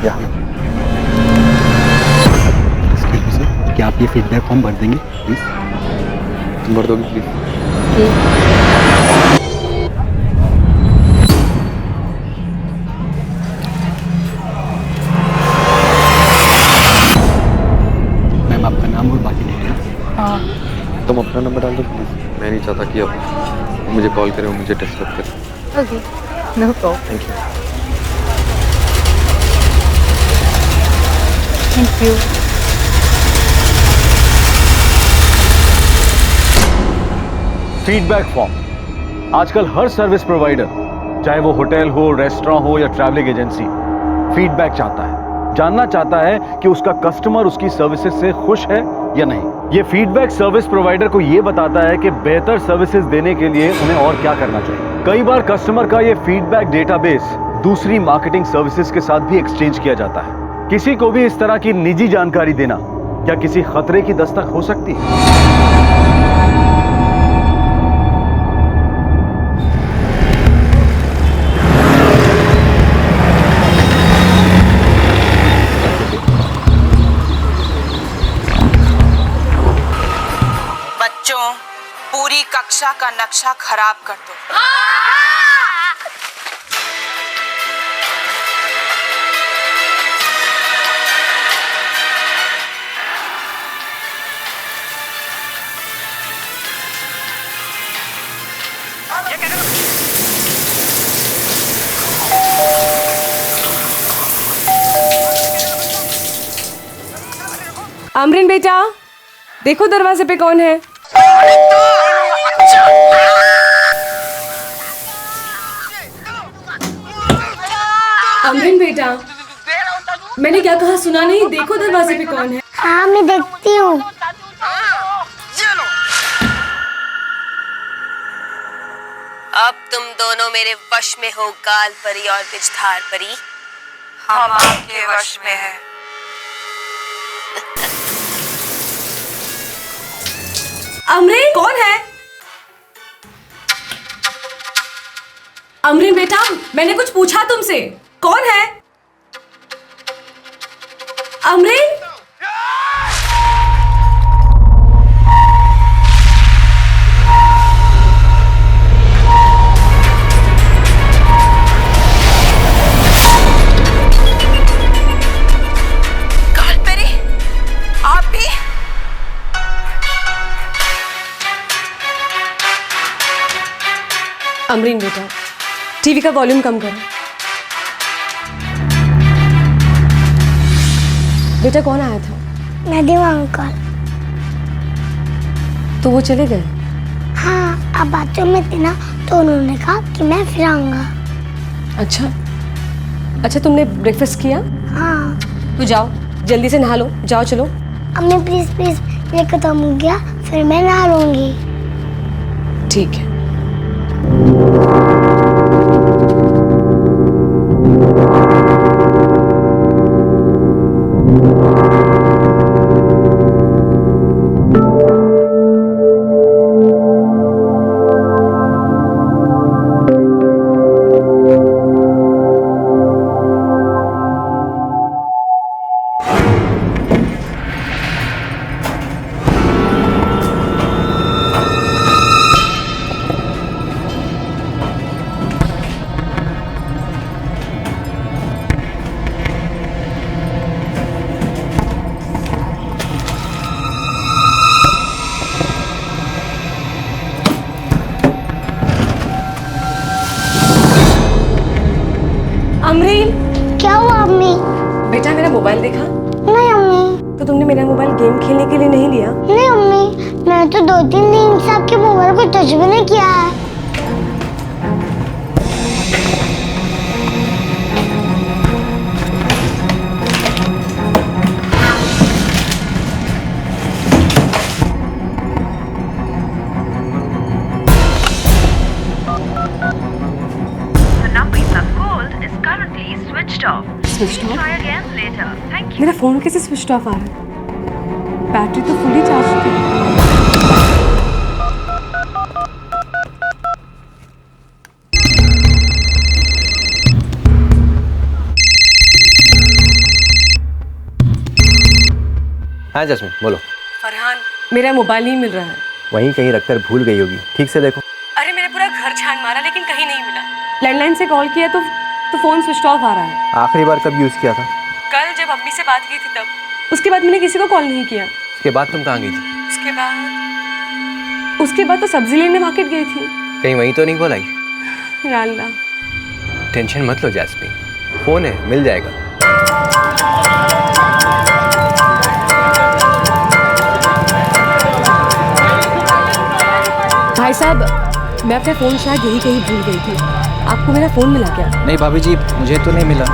यहाँ excuse me sir, क्या आप ये फीडबैक फॉर्म भर देंगे प्लीज? तुम भर दोगे प्लीज? मैम आपका नाम और बाकी डिटेल्स। तुम अपना नंबर डाल दो प्लीज। मैं नहीं चाहता कि अब मुझे कॉल करें और मुझे डिस्टर्ब करें। Okay, no problem. Thank you. Thank you. Feedback form आजकल हर सर्विस प्रोवाइडर, चाहे वो होटल हो, रेस्टोरेंट हो या ट्रैवलिंग एजेंसी, फीडबैक चाहता है, जानना चाहता है कि उसका कस्टमर उसकी सर्विसेज से खुश है या नहीं। ये फीडबैक सर्विस प्रोवाइडर को ये बताता है कि बेहतर सर्विसेज देने के लिए उन्हें और क्या करना चाहिए। कई बार कस्टमर का ये फीडबैक डेटाबेस दूसरी मार्केटिंग सर्विसेज के साथ भी एक्सचेंज किया जाता है। किसी को भी इस तरह की निजी जानकारी देना क्या किसी खतरे की दस्तक हो सकती है? बच्चों, पूरी कक्षा का नक्शा खराब कर दो। अमरीन बेटा, देखो दरवाजे पे कौन है। अमरीन बेटा, मैंने क्या कहा सुना नहीं? देखो दरवाजे पे कौन है। हाँ मैं देखती हूँ। अब तुम दोनों मेरे वश में हो, गाल परी और बिजधार परी। हम आपके वश में हैं। अमरीन कौन है? अमरीन बेटा, मैंने कुछ पूछा तुमसे, कौन है? अमरीन, गाल परी, आप भी? अमरीन बेटा, टीवी का वॉल्यूम कम करो। बेटा कौन आया था? नदीम अंकल। तो वो चले गए? हाँ, अब बातों में थी ना तो उन्होंने कहा कि मैं फिर आऊंगा। अच्छा अच्छा, तुमने ब्रेकफास्ट किया? हाँ। तो जाओ जल्दी से नहा लो, जाओ चलो। अम्मी प्लीज प्लीज, ये खत्म हो गया फिर मैं नहा लूंगी। ठीक है। अमरीन, क्या हुआ अम्मी? बेटा मेरा मोबाइल देखा? नहीं अम्मी। तो तुमने मेरा मोबाइल गेम खेलने के लिए नहीं लिया? नहीं अम्मी, मैंने तो 2-3 दिन से आपके मोबाइल को टच भी नहीं किया है। Switch off? मेरा फोन कैसे स्विच ऑफ आ रहा है? बैटरी तो फुली चार्ज थी। हाँ जैस्मिन बोलो। फरहान, मेरा मोबाइल नहीं मिल रहा है। वहीं कहीं रखकर भूल गई होगी, ठीक से देखो। अरे मैंने पूरा घर छान मारा लेकिन कहीं नहीं मिला। लैंडलाइन से कॉल किया तो फोन स्विच ऑफ आ रहा है। आखिरी बार कब यूज़ किया था? कल जब अम्मी से बात की थी तब। उसके बाद मैंने किसी को कॉल नहीं किया। उसके बाद तुम कहाँ गई थी? उसके बाद तो सब्जी लेने मार्केट गई थी। कहीं वहीं तो नहीं बोलाई? या अल्लाह। टेंशन मत लो जैस्मिन, फ़ोन है, मिल जाएगा। भाई साहब, मैं अपना फ़ोन शायद यही कहीं भूल गई थी। आपको मेरा फ़ोन मिला क्या? नहीं भाभी जी, मुझे तो नहीं मिला।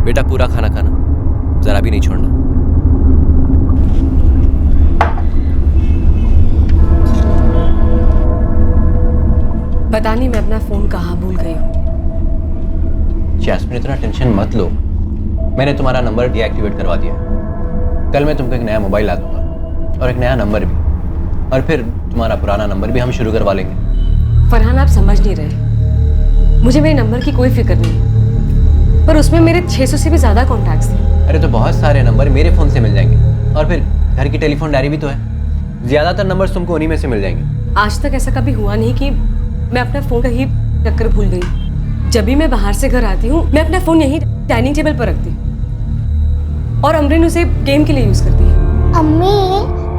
बेटा पूरा खाना खाना, जरा भी नहीं छोड़ना। पता नहीं मैं अपना फ़ोन कहाँ भूल गई हूँ। जैस्मिन इतना टेंशन मत लो, मैंने तुम्हारा नंबर डीएक्टिवेट करवा दिया है। कल मैं तुमको एक नया मोबाइल ला दूंगा और एक नया नंबर भी, और फिर तुम्हारा पुराना नंबर भी हम शुरू करवा लेंगे। फरहान, आप समझ नहीं रहे। मुझे मेरे नंबर की कोई फिक्र नहीं है, पर उसमें मेरे 600 से भी ज़्यादा कॉन्टैक्ट्स थे। अरे तो बहुत सारे नंबर मेरे फ़ोन से मिल जाएंगे, और फिर घर की टेलीफोन डायरी भी तो है, ज़्यादातर नंबर्स तुमको उन्हीं में से मिल जाएंगे। आज तक ऐसा कभी हुआ नहीं कि मैं अपना फ़ोन कहीं रखकर भूल गई। जब भी मैं बाहर से घर आती हूँ, मैं अपना फ़ोन यहीं डाइनिंग टेबल पर रखती हूँ, और अमरीन उसे गेम के लिए यूज़ करती है। अम्मी,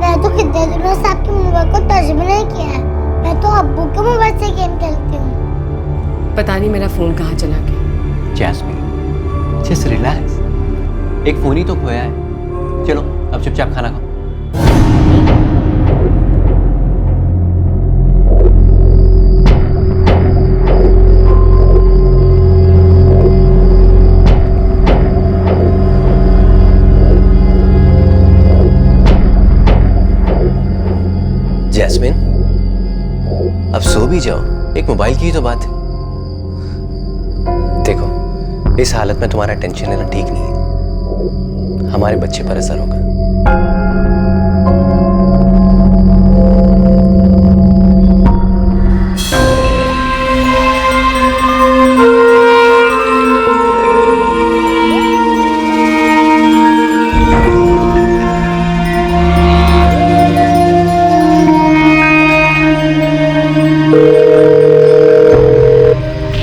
मैं तो कितने दिनों से आपके मोबाइल को टच भी नहीं किया है। मैं तो अब्बू के मोबाइल से गेम खेलती हूँ। पता नहीं मेरा फ़ोन कहाँ चला गया। जैस्मिन जस्ट रिलैक्स, एक फ़ोन ही तो खोया है। चलो अब चुपचाप खाना खाओ। जैस्मिन अब सो भी जाओ, एक मोबाइल की ही तो बात है। देखो इस हालत में तुम्हारा टेंशन लेना ठीक नहीं है, हमारे बच्चे पर असर होगा।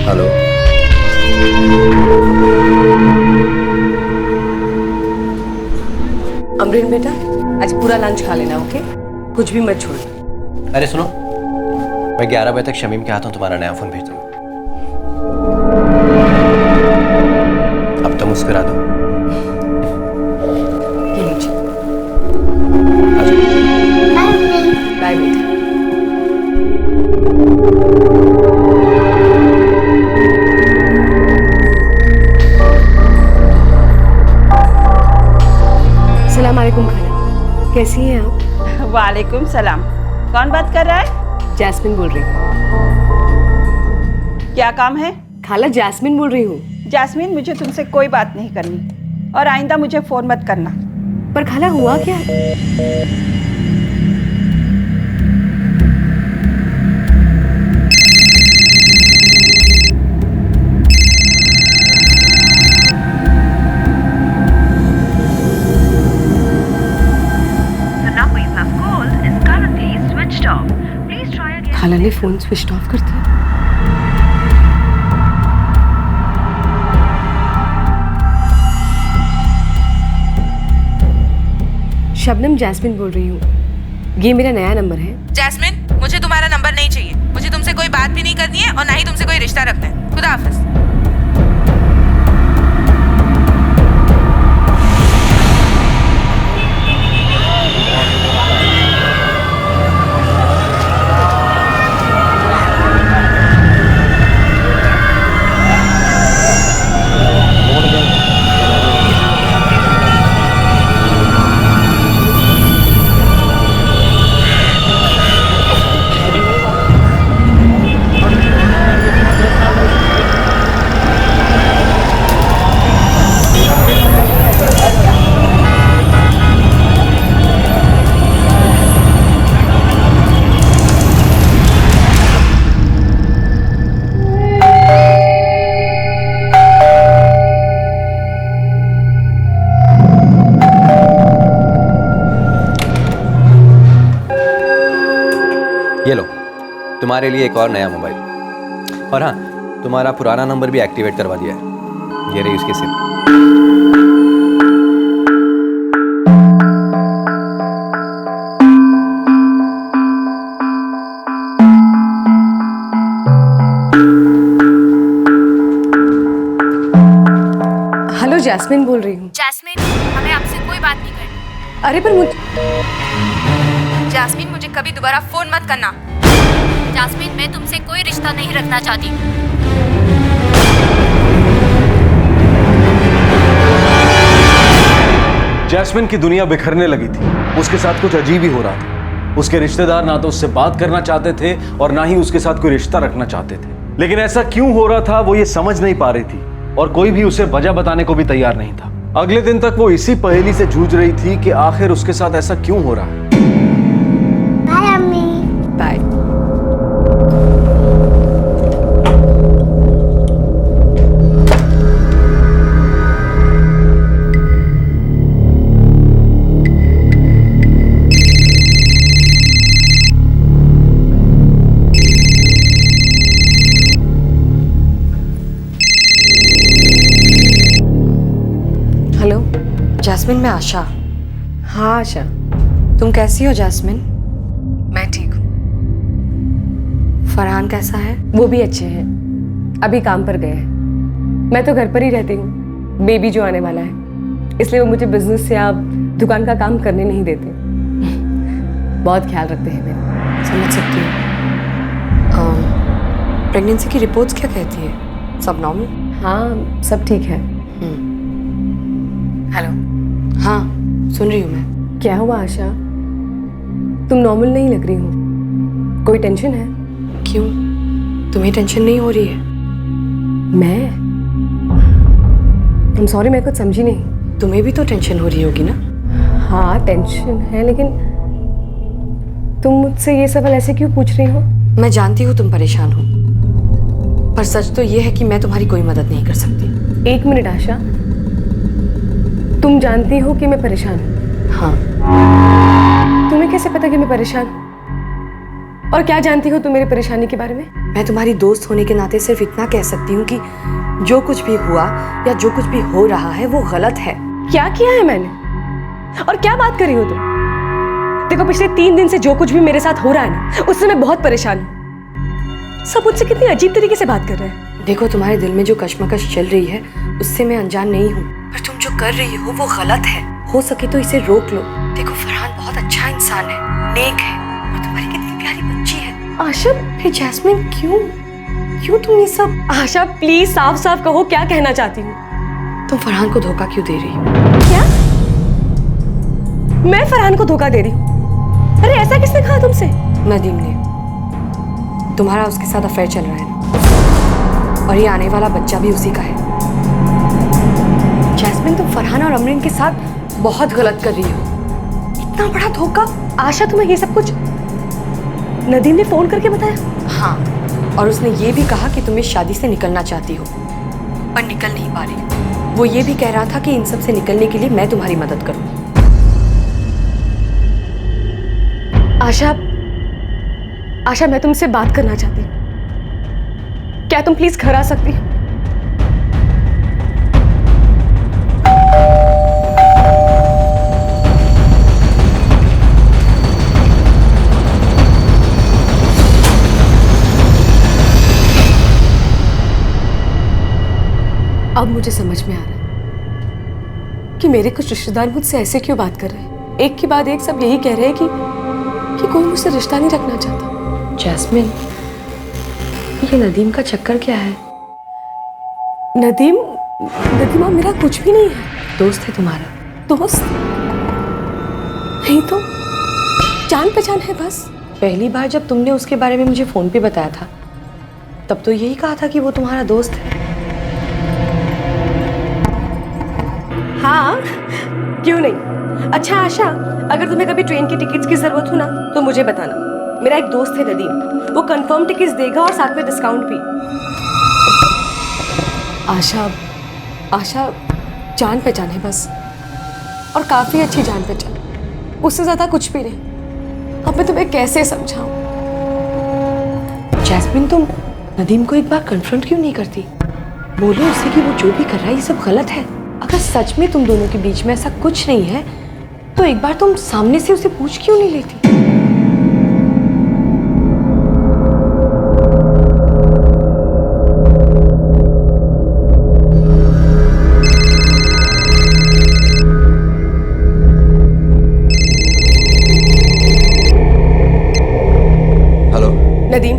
हेलो, अमरीन बेटा, आज पूरा लंच खा लेना, ओके? कुछ भी मत छोड़। अरे सुनो, मैं 11 बजे तक शमीम के हाथों तुम्हारा नया फोन भेज दूंगा। अब तो मुस्कुरा दो। ये लीजिए। आ जाओ। बाय बेटा। अस्सलाम वालेकुम खाला, कैसी हैं आप? वालेकुम सलाम। कौन बात कर रहा है? जैस्मिन बोल रही हूँ। क्या काम है? खाला, जैस्मिन बोल रही हूँ। जैस्मीन, मुझे तुमसे कोई बात नहीं करनी, और आइंदा मुझे फ़ोन मत करना। पर खाला हुआ क्या? खाला ने फोन स्विच ऑफ कर दिया। शबनम, जैस्मिन बोल रही हूँ। ये मेरा नया नंबर है। जैस्मिन, मुझे तुम्हारा नंबर नहीं चाहिए। मुझे तुमसे कोई बात भी नहीं करनी है और ना ही तुमसे कोई रिश्ता रखना है। खुदा हाफिज। ये लो, तुम्हारे लिए एक और नया मोबाइल। और हाँ, तुम्हारा पुराना नंबर भी एक्टिवेट करवा दिया है। ये रही उसकी सिम। हेलो, जैस्मिन बोल रही हूँ। जैस्मिन, हमें आपसे कोई बात नहीं करनी। अरे पर मुझे जैस्मिन, मुझे कभी दोबारा फोन मत करना। जैस्मिन, मैं तुमसे कोई रिश्ता नहीं रखना चाहती। जैस्मिन की दुनिया बिखरने लगी थी। उसके साथ कुछ अजीब ही हो रहा था। उसके रिश्तेदार ना तो उससे बात करना चाहते थे और ना ही उसके साथ कोई रिश्ता रखना चाहते थे। लेकिन ऐसा क्यों हो रहा था वो ये समझ नहीं पा रही थी और कोई भी उसे वजह बताने को भी तैयार नहीं था। अगले दिन तक वो इसी पहेली से जूझ रही थी कि आखिर उसके साथ ऐसा क्यों हो रहा है। बाय अम्मी। बाय। हेलो, जैस्मिन, मैं आशा। हाँ आशा, तुम कैसी हो जैस्मिन? मैं ठीक हूँ। फरहान कैसा है? वो भी अच्छे हैं, अभी काम पर गए हैं। मैं तो घर पर ही रहती हूँ, बेबी जो आने वाला है, इसलिए वो मुझे बिजनेस या दुकान का काम करने नहीं देते। बहुत ख्याल रखते हैं मेरा। समझ सकती हूँ। प्रेगनेंसी की रिपोर्ट्स क्या कहती है? सब नॉर्मल? हाँ, सब ठीक है। हेलो। हाँ, सुन रही हूँ मैं। क्या हुआ आशा, तुम नॉर्मल नहीं लग रही हो, कोई टेंशन है? क्यों, तुम्हें टेंशन नहीं हो रही है? मैं I'm सॉरी, मैं कुछ समझी नहीं। तुम्हें भी तो टेंशन हो रही होगी ना? हाँ, टेंशन है, लेकिन तुम मुझसे ये सवाल ऐसे क्यों पूछ रही हो? मैं जानती हूँ तुम परेशान हो, पर सच तो ये है कि मैं तुम्हारी कोई मदद नहीं कर सकती। एक मिनट आशा, तुम जानती हो कि मैं परेशान हूँ? हाँ। तुम्हें कैसे पता कि मैं परेशान हूँ? और क्या जानती हो तुम मेरी परेशानी के बारे में? मैं तुम्हारी दोस्त होने के नाते सिर्फ इतना कह सकती हूँ कि जो कुछ भी हुआ या जो कुछ भी हो रहा है वो गलत है। क्या किया है मैंने? और क्या बात कर रही हो तुम? देखो, पिछले 3 दिन से जो कुछ भी मेरे साथ हो रहा है ना, उससे मैं बहुत परेशान हूँ। सब मुझसे कितनी अजीब तरीके से बात कर रहे हैं। देखो, तुम्हारे दिल में जो कश्मकश चल रही है उससे मैं अनजान नहीं हूँ, पर तुम जो कर रही हो वो गलत है। हो सके तो इसे रोक लो। देखो, फरहान बहुत अच्छा इंसान है, नेक है, और तुम्हारी कितनी प्यारी बच्ची है। आशा, हे जैस्मिन, क्यों तुम ये सब? आशा प्लीज साफ साफ कहो, क्या कहना चाहती हो? तुम फरहान को धोखा क्यों दे रही हो? क्या? मैं फरहान को धोखा दे रही हूँ? अरे ऐसा किसने कहा तुमसे? नदीम ने। तुम्हारा उसके साथ अफेयर चल रहा है ना, और ये आने वाला बच्चा भी उसी का है। जैस्मिन, तुम फरहान और अमरीन के साथ बहुत गलत कर रही हो। इतना बड़ा धोखा। आशा, तुम्हें ये सब कुछ नदीम ने फोन करके बताया? हाँ, और उसने ये भी कहा कि तुम इस शादी से निकलना चाहती हो, पर निकल नहीं पा रही। वो ये भी कह रहा था कि इन सब से निकलने के लिए मैं तुम्हारी मदद करूं। आशा, मैं तुमसे बात करना चाहती हूँ। क्या तुम प्लीज घर आ सकती हो? अब मुझे समझ में आ रहा है कि मेरे कुछ रिश्तेदार मुझसे ऐसे क्यों बात कर रहे हैं। एक के बाद एक सब यही कह रहे हैं कि कोई मुझसे रिश्ता नहीं रखना चाहता। जैस्मिन, ये नदीम का चक्कर क्या है? नदीम अब मेरा कुछ भी नहीं है। दोस्त है तुम्हारा। दोस्त नहीं तो जान पहचान है बस। पहली बार जब तुमने उसके बारे में मुझे फोन पे बताया था, तब तो यही कहा था कि वो तुम्हारा दोस्त है। हाँ, क्यों नहीं। अच्छा आशा, अगर तुम्हें कभी ट्रेन की टिकट्स की जरूरत हो ना, तो मुझे बताना। मेरा एक दोस्त है नदीम, वो कंफर्म टिकट्स देगा और साथ में डिस्काउंट भी। आशा जान पहचान है बस, और काफी अच्छी जान पहचान, उससे ज्यादा कुछ भी नहीं। अब मैं तुम्हें कैसे समझाऊं? जैस्मिन, तुम नदीम को एक बार कन्फ्रंट क्यों नहीं करती? बोलो उसे कि वो जो भी कर रहा है ये सब गलत है। अगर सच में तुम दोनों के बीच में ऐसा कुछ नहीं है तो एक बार तुम सामने से उसे पूछ क्यों नहीं लेती? हेलो, नदीम,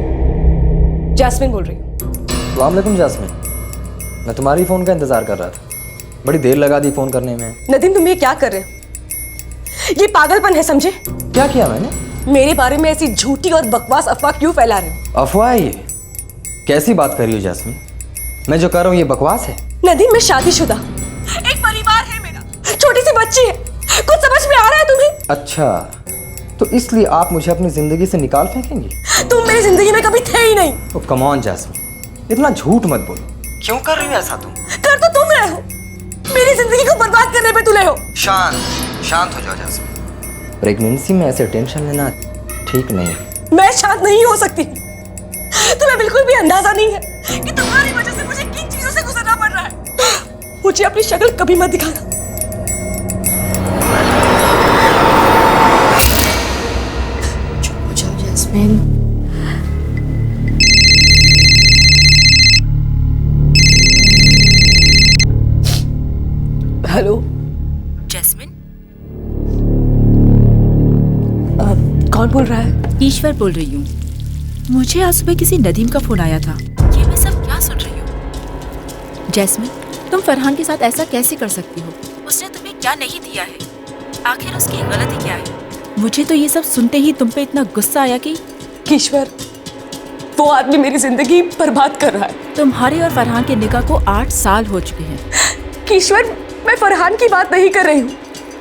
जैस्मिन बोल रही हूँ। अस्सलाम वालेकुम जैस्मिन, मैं तुम्हारी फ़ोन का इंतज़ार कर रहा था। बड़ी देर लगा दी फ़ोन करने में। नदीम, तुम ये क्या कर रहे हो? ये पागलपन है, समझे? क्या किया मैंने? मेरे बारे में ऐसी झूठी और बकवास अफवाह क्यों फैला रहे हो? अफवाह है ये? कैसी बात कर रही हो जैस्मिन? मैं जो कर रहा हूँ ये बकवास है? नदीम, मैं शादीशुदा, एक परिवार है मेरा, छोटी सी बच्ची है। कुछ समझ में आ रहा है तुम्हें? अच्छा, तो इसलिए आप मुझे अपनी ज़िंदगी से निकाल फेंकेंगी? तुम मेरी जिंदगी में कभी थे ही नहीं। तो कम ऑन जैस्मिन, इतना झूठ मत बोलो। क्यों कर रही हो ऐसा तुम? कर तो तुम रहे हो, मेरी जिंदगी को बर्बाद करने पे तुले हो। शांत हो जाओ जैस्मिन। प्रेगनेंसी में ऐसे टेंशन लेना ठीक नहीं है। मैं शांत नहीं हो सकती। तुम्हें बिल्कुल भी अंदाजा नहीं है कि तुम्हारी वजह से मुझे किन चीजों से गुजरना पड़ रहा है। मुझे अपनी शक्ल कभी मत दिखाना। चुप हो जाओ जैस्मिन। हेलो जैस्मिन, कौन बोल रहा है? ईश्वर बोल रही हूँ। मुझे आज सुबह किसी नदीम का फोन आया था। ये मैं सब क्या सुन रही हूँ? जैस्मिन, तुम फरहान के साथ ऐसा कैसे कर सकती हो? उसने तुम्हें क्या नहीं दिया है? आखिर उसकी गलती क्या है? मुझे तो ये सब सुनते ही तुम पे इतना गुस्सा आया कि ईश्वर, वो आदमी मेरी जिंदगी बर्बाद कर रहा है। तुम्हारे और फरहान के निकाह को 8 साल हो चुके हैं। ईश्वर, मैं फरहान की बात नहीं कर रही हूँ,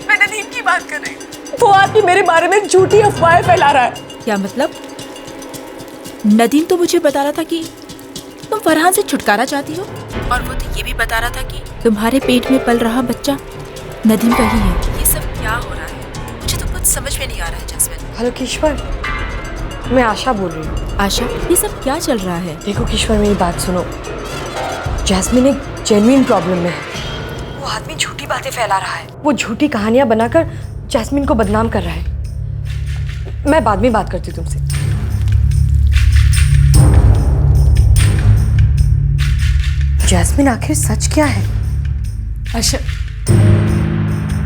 मैं नदीम की बात कर रही हूँ। वो आदमी मेरे बारे में झूठी अफवाहें फैला रहा है। क्या मतलब? नदीम तो मुझे बता रहा था कि तुम फरहान से छुटकारा चाहती हो, और वो तो ये भी बता रहा था कि तुम्हारे पेट में पल रहा बच्चा नदीम का ही है। ये सब क्या हो रहा है? मुझे तो कुछ समझ में नहीं आ रहा है जैस्मिन। हेलो किश्वर, मैं आशा बोल रही हूँ। आशा, ये सब क्या चल रहा है? देखो किश्वर, मेरी बात सुनो। जैस्मिन एक जेन्युइन प्रॉब्लम में है। वो आदमी झूठी बातें फैला रहा है। वो झूठी कहानियां बनाकर जैस्मिन को बदनाम कर रहा है। मैं बाद में बात करती हूँ तुमसे। जैस्मिन, आखिर सच क्या है? आशा,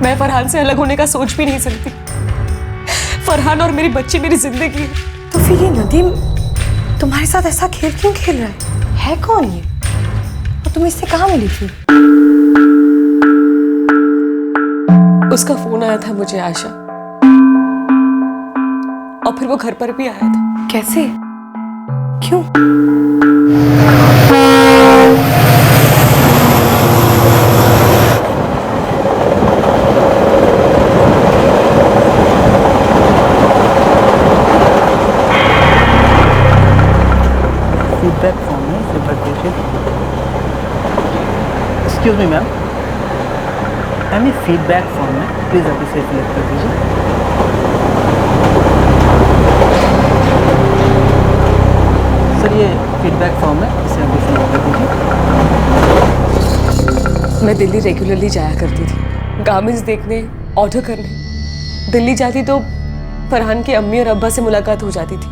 मैं फरहान से अलग होने का सोच भी नहीं सकती। फरहान और मेरी बच्ची मेरी जिंदगी है। तो फिर ये नदीम तुम्हारे साथ ऐसा खेल क्यों खेल रहा है कौन ये? और तुम इससे कहाँ मिली थी? उसका फोन आया था मुझे आशा, और फिर वो घर पर भी आया था। कैसे? क्यों? फीडबैक फॉर्म में फीडबैक दीजिए। एक्सक्यूज मी मैम, ये फीडबैक फॉर्म में प्लीज़ अभी से फिलअप कर दीजिए। सर, ये फीडबैक फॉर्म है, इसे अभी फिलअप कर दीजिए। मैं दिल्ली रेगुलरली जाया करती थी, गारमेंट्स देखने, ऑर्डर करने। दिल्ली जाती तो फरहान की अम्मी और अब्बा से मुलाकात हो जाती थी।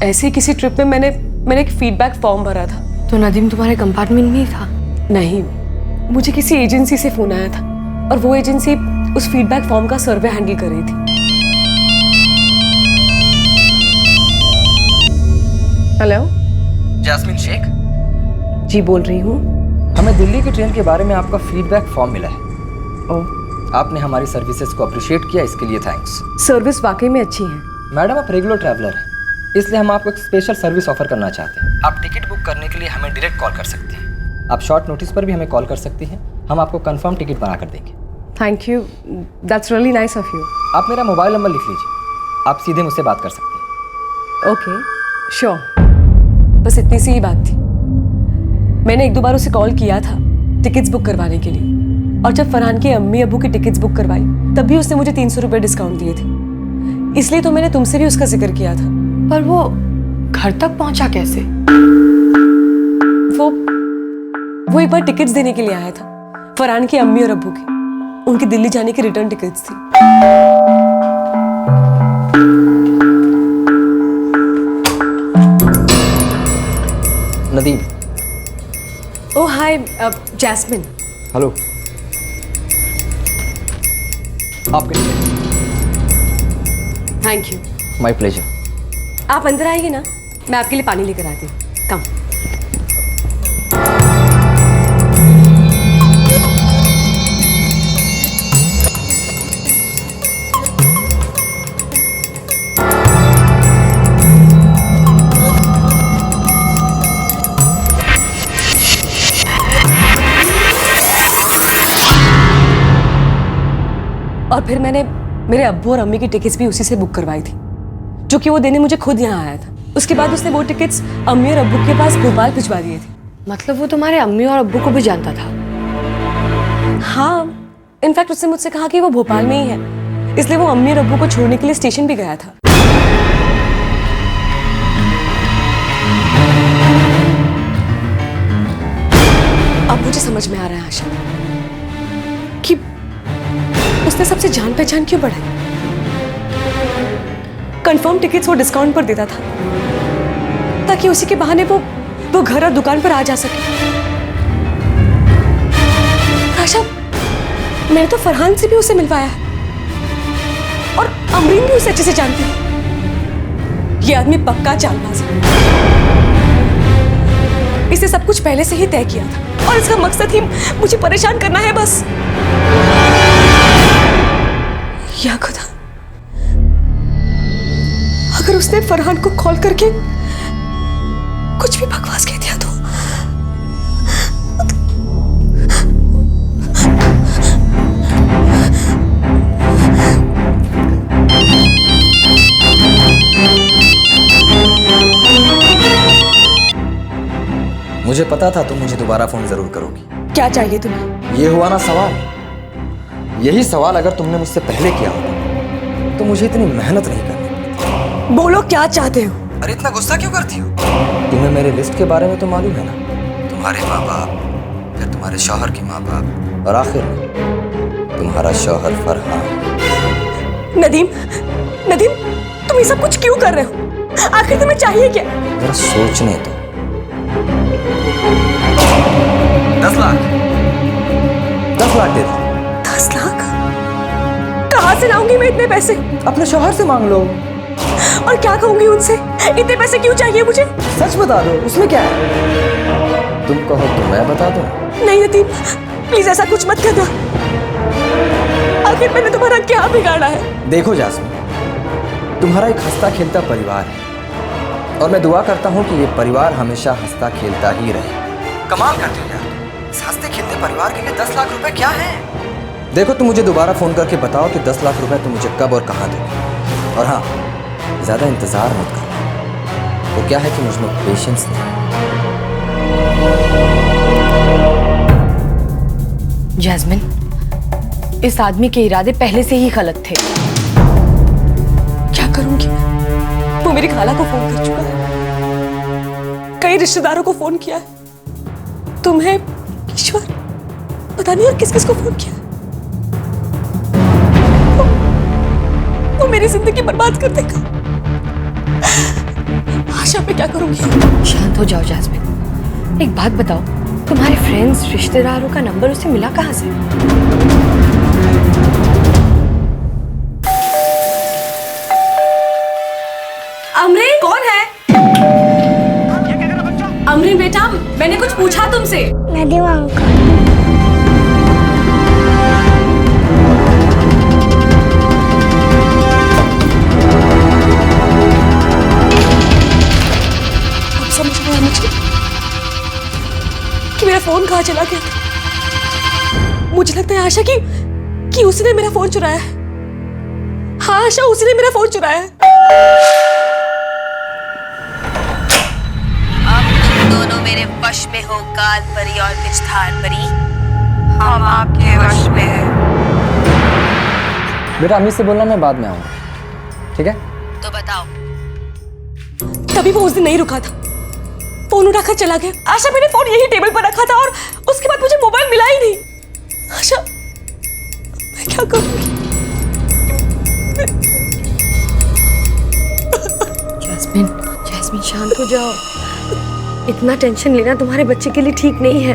ऐसे ही किसी ट्रिप में मैंने एक फीडबैक फॉर्म भरा था। तो नदीम तुम्हारे कंपार्टमेंट में ही था? नहीं, मुझे किसी एजेंसी से फोन आया था, और वो एजेंसी उस फीडबैक फॉर्म का सर्वे हैंडल कर रही थी। हेलो, जैस्मिन शेख जी बोल रही हूँ। हमें दिल्ली की ट्रेन के बारे में आपका फीडबैक फॉर्म मिला है। ओह, आपने हमारी सर्विसेज को अप्रिशिएट किया, इसके लिए थैंक्स। सर्विस वाकई में अच्छी है। मैडम, आप रेगुलर ट्रैवलर हैं, इसलिए हम आपको एक स्पेशल सर्विस ऑफर करना चाहते हैं। आप टिकट बुक करने के लिए हमें डायरेक्ट कॉल कर सकते हैं। आप शॉर्ट नोटिस पर भी हमें कॉल कर सकती हैं, हम आपको कंफर्म टिकट बना कर देंगे। Thank you, that's really nice of you. आप मेरा मोबाइल नंबर लिख लीजिए, आप सीधे मुझसे बात कर सकते हैं। Okay, sure. बस इतनी सी ही बात थी। मैंने 1-2 बार उसे कॉल किया था टिकट्स बुक करवाने के लिए, और जब फरहान की अम्मी अबू की टिकट्स बुक करवाई तब भी उसने मुझे 300 रुपये डिस्काउंट दिए थे। इसलिए तो मैंने तुमसे भी उसका जिक्र किया था। पर वो घर तक पहुंचा कैसे? वो एक बार टिकट्स देने के लिए आया था, फरहान की अम्मी और अब्बू की। उनकी दिल्ली जाने की रिटर्न टिकट्स थी। नदीम। ओह हाय जैस्मिन। हेलो। आपके थैंक यू। My pleasure. आप अंदर आइए ना, मैं आपके लिए पानी लेकर आती हूँ। कम। और फिर मैंने मेरे अब्बू और अम्मी की टिकट्स भी उसी से बुक करवाई थी, जो कि वो देने मुझे खुद यहाँ आया था। उसके बाद उसने वो टिकट्स अम्मी और अब्बू के पास भोपाल भिजवा दिए थे। मतलब वो तुम्हारे अम्मी और अब्बू को भी जानता था? हाँ, इनफैक्ट उसने मुझसे कहा कि वो भोपाल में ही है, इसलिए वो अम्मी और अब्बू को छोड़ने के लिए स्टेशन भी गया था। अब मुझे समझ में आ रहा है आशा कि उसने सबसे जान पहचान क्यों बढ़ाई। कंफर्म टिकट्स वो डिस्काउंट पर देता था ताकि उसी के बहाने वो घर और दुकान पर आ जा सके। आशा, मैंने तो फरहान से भी उसे मिलवाया है और अमरीन भी उसे अच्छे से जानती है। ये आदमी पक्का चालबाज है। इसे सब कुछ पहले से ही तय किया था और इसका मकसद ही मुझे परेशान करना है बस। या खुदा, अगर उसने फरहान को कॉल करके कुछ भी बकवास कह दिया तो। मुझे पता था तुम मुझे दोबारा फोन जरूर करोगी। क्या चाहिए तुम्हें? ये हुआ ना सवाल। यही सवाल अगर तुमने मुझसे पहले किया होता तो मुझे इतनी मेहनत नहीं करनी। बोलो क्या चाहते हो? अरे इतना गुस्सा क्यों करती हो? तुम्हें मेरे लिस्ट के बारे में तो मालूम है ना। तुम्हारे माँ बाप, फिर तुम्हारे शौहर के माँ बाप और आखिर में तुम्हारा शौहर फरहान। नदीम, नदीम, तुम ये सब कुछ क्यों कर रहे हो? आखिर तुम्हें चाहिए क्या? जरा सोचने दो। 10 लाख। 10 लाख दे दो। 10 लाख? कहाँ से लाऊंगी मैं इतने पैसे? अपने शौहर से मांग लो। और क्या कहूंगी उनसे? इतने पैसे क्यों चाहिए मुझे? सच बता दो, उसमें क्या है? तुम कहो तो मैं बता दूं। नहीं नदीम, प्लीज ऐसा कुछ मत करना। आखिर मैंने तुम्हारा क्या बिगाड़ा है? देखो जास्मिन, तुम्हारा एक हंसता खेलता परिवार है और मैं दुआ करता हूँ कि ये परिवार हमेशा हंसता खेलता ही रहे। कमाल करते हो यार, इस हंसते खेलते परिवार के लिए 10 लाख रुपए क्या है? देखो तुम मुझे दोबारा फोन करके बताओ कि 10 लाख रुपए तुम मुझे कब और कहाँ दोगे। और हाँ, ज्यादा इंतजार मत करो। वो क्या है कि मुझमें पेशेंस नहीं। जैस्मिन, इस आदमी के इरादे पहले से ही गलत थे। क्या करूंगी मैं? वो मेरी खाला को फोन कर चुका है, कई रिश्तेदारों को फोन किया है, तुम्हें, ईश्वर, पता नहीं और किस किस को फोन किया। वो मेरी जिंदगी बर्बाद कर देगा। आशा, मैं क्या करूंगी? शांत हो जाओ जैस्मिन। एक बात बताओ, तुम्हारे फ्रेंड्स, रिश्तेदारों का नंबर उसे मिला कहाँ से? अमरीन, कौन है? अमरीन बेटा, मैंने कुछ पूछा तुमसे। नदीम अंकल। अब समझ में आया मुझे कि मेरा फोन कहाँ चला गया। मुझे लगता है आशा कि उसने मेरा फोन चुराया है। हाँ आशा, उसने मेरा फोन चुराया है। दोनों मेरे वश में हो, काल परी और पिछधार परी। हम आपके वश में हैं। बेटा अम्मी से बोलना मैं बाद में आऊंगा, ठीक है? तो बताओ, तभी वो उस दिन नहीं रुका था, फोन उठाकर चला गया। आशा, मैंने फोन यही टेबल पर रखा था और उसके बाद मुझे मोबाइल मिला ही नहीं। आशा, मैं क्या करूंगी? जैस्मिन, जैस्मिन शांत हो जाओ। इतना टेंशन लेना तुम्हारे बच्चे के लिए ठीक नहीं है।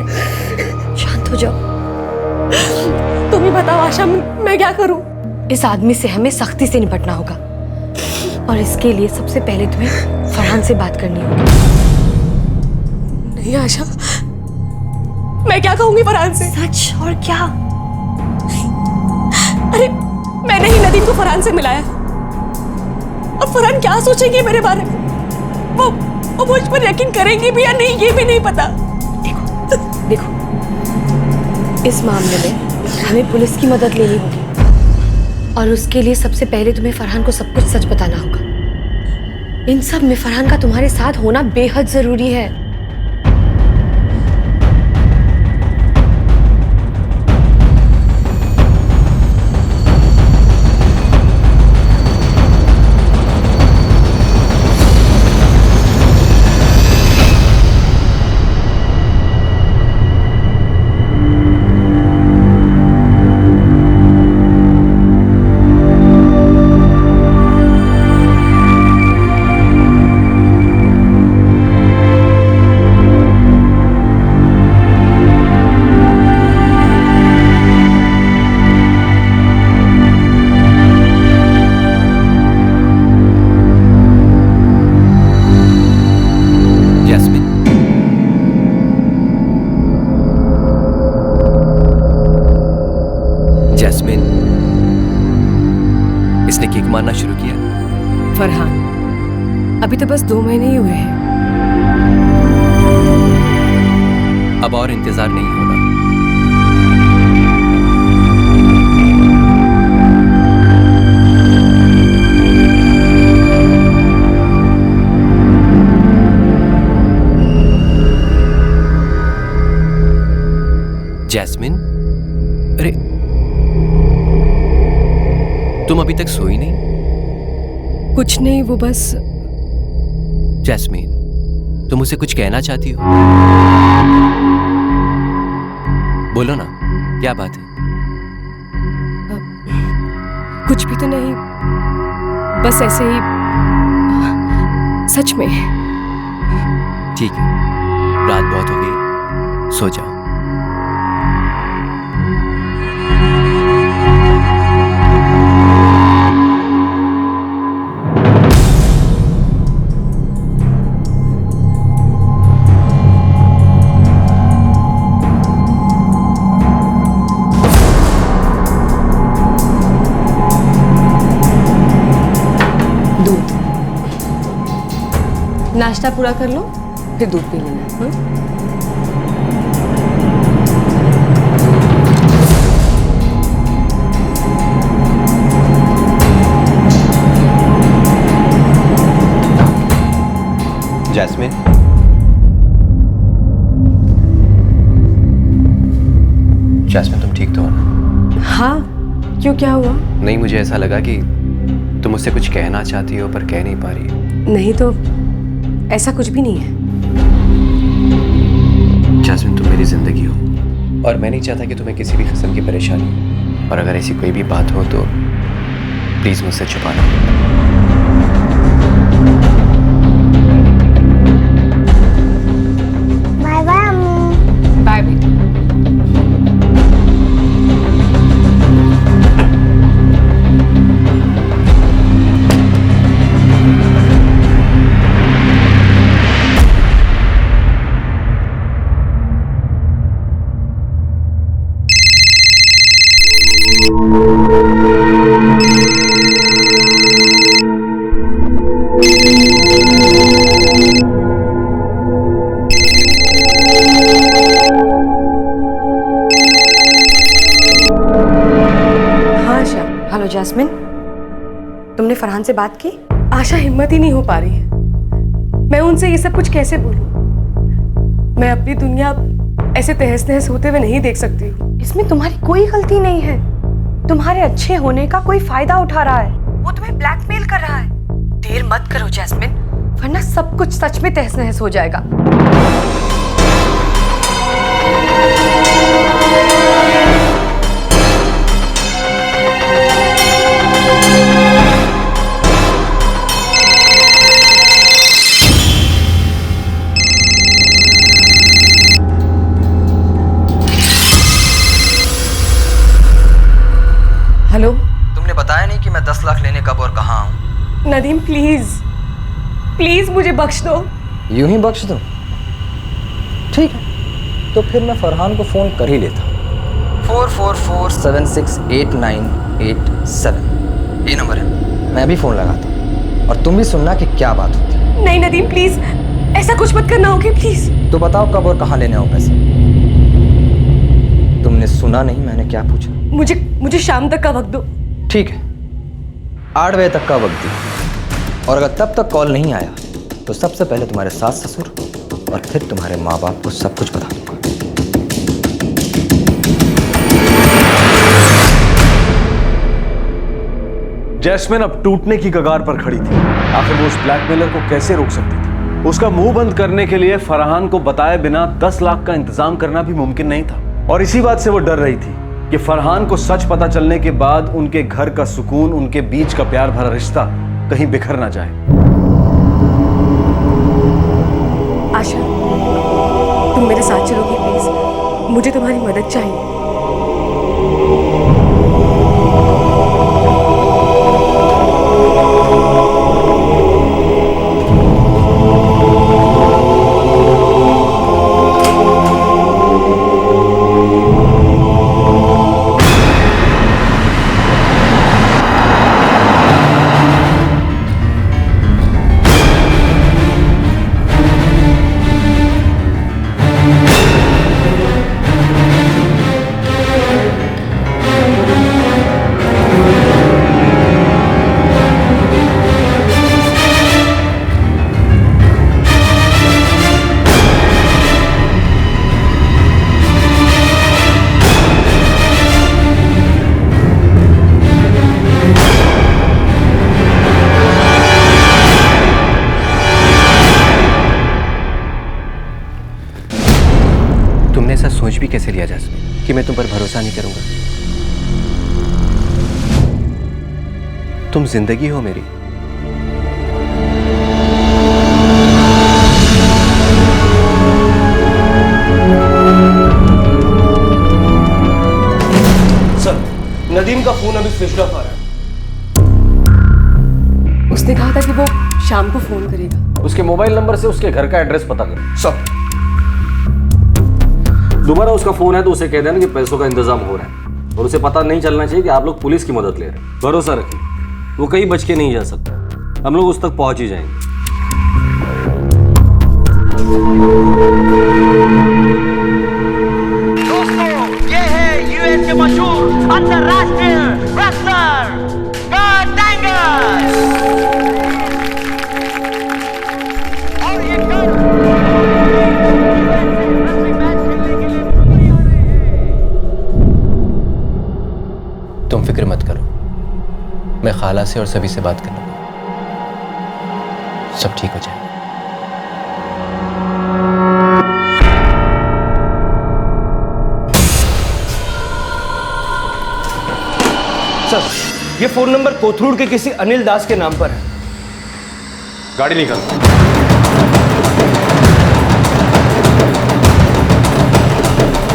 शांत हो जाओ। तुम ही बताओ आशा, मैं क्या करूं? इस आदमी से हमें सख्ती से निपटना होगा और इसके लिए सबसे पहले तुम्हें फरहान से बात करनी होगी। नहीं आशा, मैं क्या कहूंगी फरहान से? सच और क्या? अरे मैंने ही नदीम को फरहान से मिलाया। अब फरहान क्या सोचेंगे मेरे बारे में? वो मुझ पर यकीन करेंगे भी या नहीं, ये भी नहीं पता। देखो, इस मामले में हमें पुलिस की मदद लेनी होगी और उसके लिए सबसे पहले तुम्हें फरहान को सब कुछ सच बताना होगा। इन सब में फरहान का तुम्हारे साथ होना बेहद जरूरी है। जैस्मिन, इसने केक मारना शुरू किया। फरहान, अभी तो बस 2 महीने ही हुए हैं। अब और इंतजार नहीं होना। जैस्मिन, अरे तुम अभी तक सोई नहीं? कुछ नहीं, वो बस। जैस्मिन, तुम उसे कुछ कहना चाहती हो? बोलो ना, क्या बात है? कुछ भी तो नहीं, बस ऐसे ही। सच में। ठीक है, रात बहुत हो गई, सो जाओ। नाश्ता पूरा कर लो, फिर दूध पी लेना। हाँ? जैस्मिन, जैस्मिन तुम ठीक तो हो ना? हाँ, क्यों, क्या हुआ? नहीं, मुझे ऐसा लगा कि तुम मुझसे कुछ कहना चाहती हो पर कह नहीं पा रही हो। नहीं तो ऐसा कुछ भी नहीं है। जैस्मिन, तुम मेरी जिंदगी हो और मैं नहीं चाहता कि तुम्हें किसी भी किस्म की परेशानी हो, और अगर ऐसी कोई भी बात हो तो प्लीज मुझसे छुपाना। बाय बाय अम्मू। बाय बेटा। हेलो जैस्मिन, तुमने फरहान से बात की? आशा, हिम्मत ही नहीं हो पा रही है। मैं उनसे ये सब कुछ कैसे बोलूं? मैं अपनी दुनिया ऐसे तहस नहस होते हुए नहीं देख सकती हूँ। इसमें तुम्हारी कोई गलती नहीं है। तुम्हारे अच्छे होने का कोई फायदा उठा रहा है। वो तुम्हें ब्लैकमेल कर रहा है। देर मत करो जैस्मिन, वरना सब कुछ सच में तहस नहस हो जाएगा। हेलो। तुमने बताया नहीं कि मैं 10 लाख लेने कब और कहाँ आऊँ। नदीम प्लीज प्लीज मुझे बख्श दो। यूं ही बख्श दो? ठीक है, तो फिर मैं फरहान को फोन कर ही लेता। 444768987 ये नंबर है, मैं भी फोन लगाता हूँ और तुम भी सुनना कि क्या बात होती है। नहीं नदीम प्लीज ऐसा कुछ मत करना, ओके प्लीज। तो बताओ कब और कहाँ लेने आऊँ पैसे? तुमने सुना नहीं मैंने क्या पूछा? मुझे शाम तक का वक्त दो। ठीक है, 8 बजे तक का वक्त दी, और अगर तब तक कॉल नहीं आया तो सबसे पहले तुम्हारे सास ससुर और फिर तुम्हारे माँ बाप को सब कुछ बता दूंगा। जैस्मिन अब टूटने की कगार पर खड़ी थी। आखिर वो उस ब्लैकमेलर को कैसे रोक सकती थी? उसका मुंह बंद करने के लिए फरहान को बताए बिना 10 लाख का इंतजाम करना भी मुमकिन नहीं था, और इसी बात से वो डर रही थी कि फरहान को सच पता चलने के बाद उनके घर का सुकून, उनके बीच का प्यार भरा रिश्ता कहीं बिखर ना जाए। आशा तुम मेरे साथ चलोगी प्लीज, मुझे तुम्हारी मदद चाहिए। तुमने ऐसा सोच भी कैसे लिया जैस्मिन कि मैं तुम पर भरोसा नहीं करूंगा? तुम जिंदगी हो मेरी। सर, नदीम का फोन अभी स्विच ऑफ आ रहा है। उसने कहा था कि वो शाम को फोन करेगा। उसके मोबाइल नंबर से उसके घर का एड्रेस पता करो। सब दोबारा उसका फोन है तो उसे कह देना कि पैसों का इंतजाम हो रहा है, और उसे पता नहीं चलना चाहिए कि आप लोग पुलिस की मदद ले रहे हैं। भरोसा रखिए, वो कहीं बच के नहीं जा सकता, हम लोग उस तक पहुंच ही जाएंगे। दोस्तों, ये है यूएस के मशहूर अंतरराष्ट्रीय रेसलर कर्ट एंगल। और ये तुम फिक्र मत करो, मैं खाला से और सभी से बात कर लूंगा, सब ठीक हो जाएगा। सर, ये फोन नंबर कोथरूड के किसी अनिल दास के नाम पर है। गाड़ी निकाल।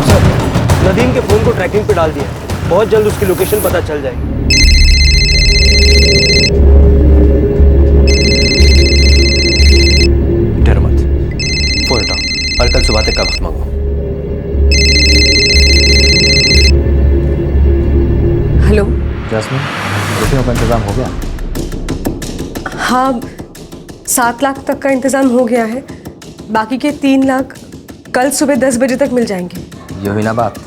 सर, नदीम के फोन को ट्रैकिंग पे डाल दिया, बहुत जल्द उसकी लोकेशन पता चल जाएगी। डर मत, फोन उठाओ और कल सुबह तक का वक्त मांगो। हेलो जैस्मिन, रुपयों का इंतजाम हो गया? हाँ 7 लाख तक का इंतजाम हो गया है, बाकी के 3 लाख कल सुबह 10 बजे तक मिल जाएंगे। ये हुई ना बात।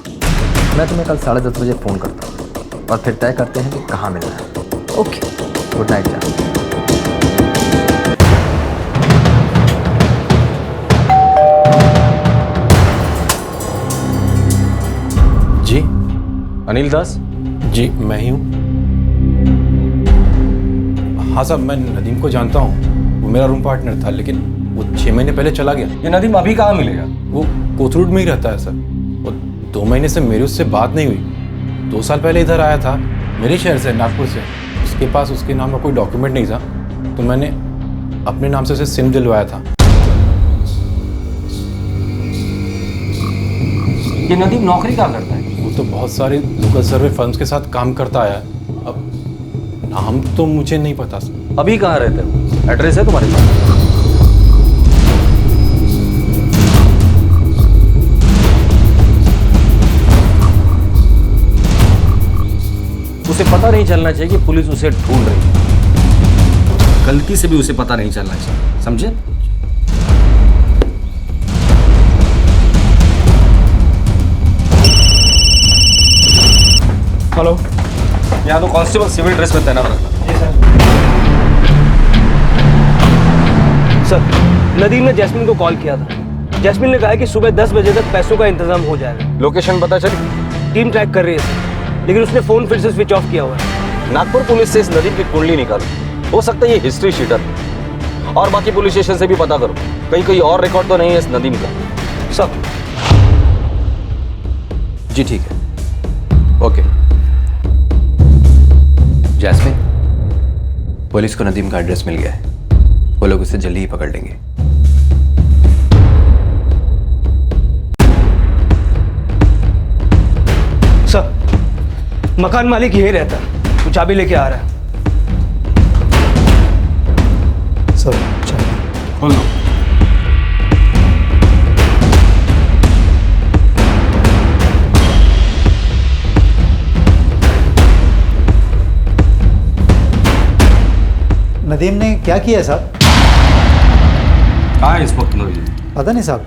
मैं तुम्हें कल 10:30 बजे फ़ोन करता हूँ और फिर तय करते हैं कि कहाँ मिलना है। ओके, गुड नाइट जान। जी अनिल दास? जी मैं ही हूँ। हाँ साहब, मैं नदीम को जानता हूँ, वो वो मेरा रूम पार्टनर था, लेकिन वो 6 महीने पहले चला गया। ये नदीम अभी कहाँ मिलेगा? वो कोथरूड में ही रहता है सर। वो 2 महीने से मेरी उससे बात नहीं हुई। 2 साल पहले इधर आया था मेरे शहर से, नागपुर से। उसके पास उसके नाम का कोई डॉक्यूमेंट नहीं था, तो मैंने अपने नाम से उसे सिम दिलवाया था। ये नदीम नौकरी कहाँ करता है? वो तो बहुत सारे लोकल सर्वे फर्म्स के साथ काम करता है। अब नाम तो मुझे नहीं पता सर। अभी कहाँ रहते हो? एड्रेस है तुम्हारे पास? उसे पता नहीं चलना चाहिए कि पुलिस उसे ढूंढ रही है। गलती से भी उसे पता नहीं चलना चाहिए, समझे? हेलो, यहाँ तो कांस्टेबल सिविल ड्रेस में तैनात रखना। सर, नदीम ने जैस्मिन को कॉल किया था। जैस्मिन ने कहा है कि सुबह 10 बजे तक पैसों का इंतजाम हो जाएगा। लोकेशन पता चली? टीम ट्रैक कर रही है सर, लेकिन उसने फोन फिर से स्विच ऑफ किया हुआ है। नागपुर पुलिस से इस नदीम की कुंडली निकालो। हो सकता है ये हिस्ट्री शीटर है। और बाकी पुलिस स्टेशन से भी पता करो, कहीं कोई और रिकॉर्ड तो नहीं है इस नदीम का। सब जी ठीक है, ओके। जैस्मिन, पुलिस को नदीम का एड्रेस मिल गया है। वो लोग उसे जल्दी ही पकड़ लेंगे। सर, मकान मालिक यही रहता है, वो चाबी लेके आ रहा है। सर, चाबी खोल दो। नदीम ने क्या किया है साहब? कहाँ है इस वक्त नदीम? पता नहीं साहब,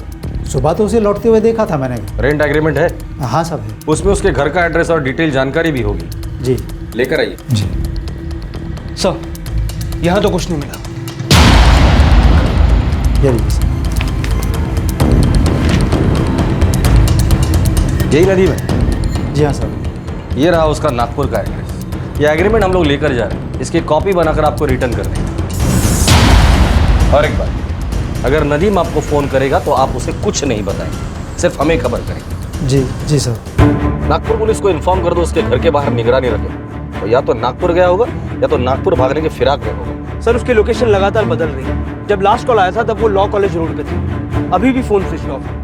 सुबह तो उसे लौटते हुए देखा था मैंने। रेंट एग्रीमेंट है? हाँ साहब है। उसमें उसके घर का एड्रेस और डिटेल जानकारी भी होगी। जी लेकर आइए। जी सर, यहाँ तो कुछ नहीं मिला। ये लीजिए सर। यही नदीम है? जी हाँ सर। ये रहा उसका नागपुर का एड्रेस। ये एग्रीमेंट हम लोग लेकर जा रहे हैं। इसकी कॉपी बनाकर आपको रिटर्न कर देंगे। और एक बात, अगर नदीम आपको फोन करेगा तो आप उसे कुछ नहीं बताएंगे, सिर्फ हमें खबर करेंगे। जी जी सर। नागपुर पुलिस को इन्फॉर्म कर दो उसके घर के बाहर निगरानी रखे। तो या तो नागपुर गया होगा या तो नागपुर भागने के फिराक में होगा। सर, उसकी लोकेशन लगातार बदल रही है। जब लास्ट कॉल आया था तब वो लॉ कॉलेज रोड पे थी। अभी भी फोन स्विच ऑफ है।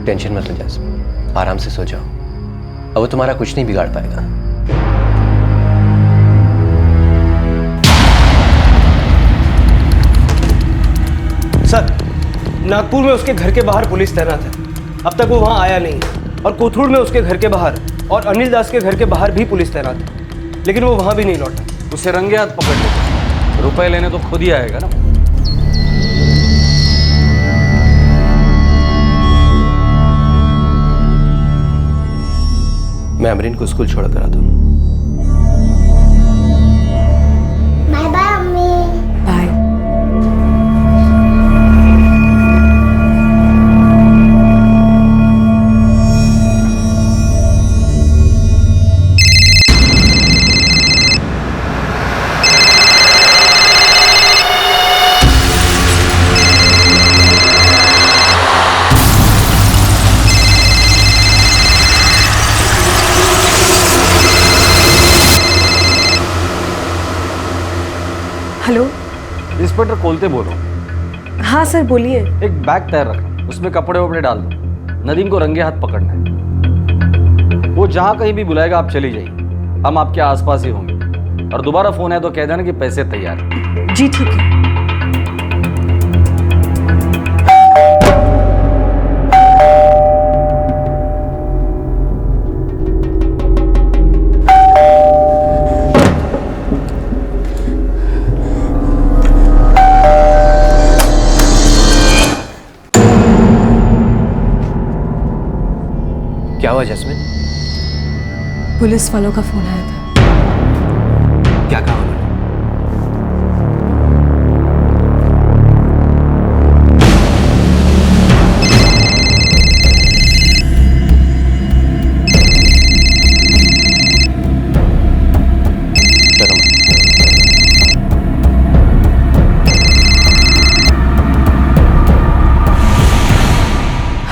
टेंशन मत लो जैस्मिन, आराम से सो जाओ। अब वो तुम्हारा कुछ नहीं बिगाड़ पाएगा। सर, नागपुर में उसके घर के बाहर पुलिस तैनात है। अब तक वो वहां आया नहीं। और कोथरूड में उसके घर के बाहर और अनिल दास के घर के बाहर भी पुलिस तैनात है, लेकिन वो वहां भी नहीं लौटा। उसे रंगे हाथ पकड़ लेते, रुपए लेने तो खुद ही आएगा ना। मैं अमरीन को स्कूल छोड़ कर आता हूँ। बाय बाय अम्मी। बाय। हेलो, इंस्पेक्टर कोलते बोलो। हाँ सर बोलिए। एक बैग तैयार रखना, उसमें कपड़े वपड़े डाल दो। नदीम को रंगे हाथ पकड़ना है। वो जहां कहीं भी बुलाएगा आप चली जाइए, हम आपके आसपास ही होंगे। और दोबारा फोन है तो कह देना कि पैसे तैयार हैं। जी ठीक है। क्या हुआ जैस्मिन? पुलिस वालों का फोन आया था। क्या कहा उन्होंने?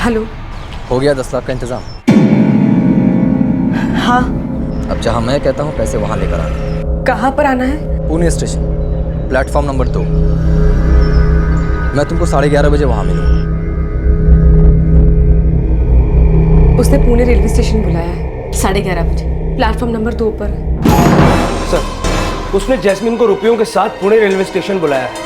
हेलो। हो गया 10 लाख का इंतजाम? हाँ। अब जहां मैं कहता हूं पैसे वहां लेकर आना। कहाँ पर आना है? Pune station, platform number 2। मैं तुमको 11:30 बजे वहां मिलूंगा। उसने पुणे रेलवे स्टेशन बुलाया है 11:30 बजे, प्लेटफॉर्म नंबर 2 पर। सर, उसने जैस्मिन को रुपयों के साथ पुणे रेलवे स्टेशन बुलाया है।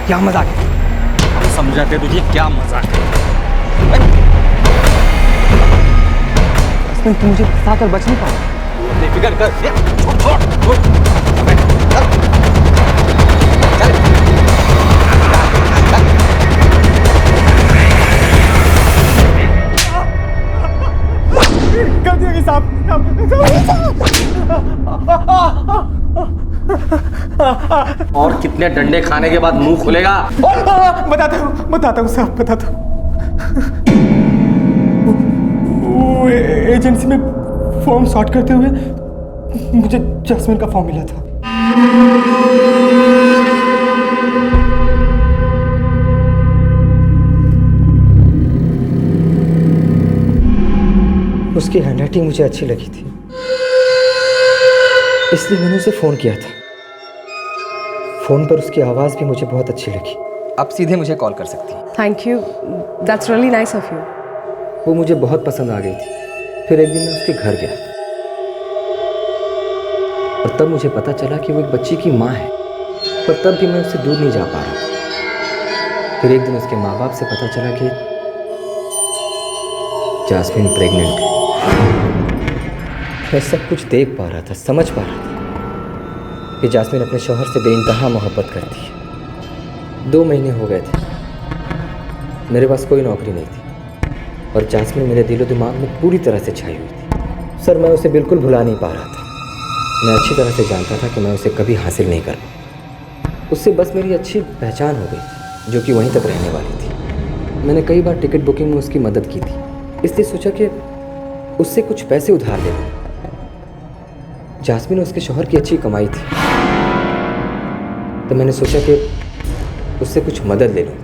क्या मजाक है? समझाते तुझे क्या मजाक है? तुम मुझे फंसा कर बच नहीं पाओ। बेफिक्र कर। गलती होगी साहब। और कितने डंडे खाने के बाद मुंह खुलेगा? बताता हूँ साहब, बताता हूँ। वो एजेंसी में फॉर्म सॉर्ट करते हुए मुझे जैस्मिन का फॉर्म मिला था। उसकी हैंडराइटिंग मुझे अच्छी लगी थी, इसलिए मैंने उसे फोन किया था। फोन पर उसकी आवाज़ भी मुझे बहुत अच्छी लगी। आप सीधे मुझे कॉल कर सकती हैं। Thank you, that's really nice of you. वो मुझे बहुत पसंद आ गई थी। फिर एक दिन मैं उसके घर गया और तब मुझे पता चला कि वो एक बच्ची की माँ है, पर तब भी मैं उससे दूर नहीं जा पा रहा था। फिर एक दिन उसके माँ बाप से पता चला कि जैस्मिन प्रेग्नेंट है। मैं सब कुछ देख पा रहा था, समझ पा रहा था कि जैस्मिन अपने शौहर से बेइंतहा मोहब्बत करती है। 2 महीने हो गए थे, मेरे पास कोई नौकरी नहीं थी और जैस्मिन मेरे दिलो दिमाग में पूरी तरह से छाई हुई थी। सर, मैं उसे बिल्कुल भुला नहीं पा रहा था। मैं अच्छी तरह से जानता था कि मैं उसे कभी हासिल नहीं कर पाऊँ। उससे बस मेरी अच्छी पहचान हो गई थी, जो कि वहीं तक रहने वाली थी। मैंने कई बार टिकट बुकिंग में उसकी मदद की थी, इसलिए सोचा कि उससे कुछ पैसे उधार ले लूँ। जैस्मिन उसके शौहर की अच्छी कमाई थी, तो मैंने सोचा कि उससे कुछ मदद ले लूँ।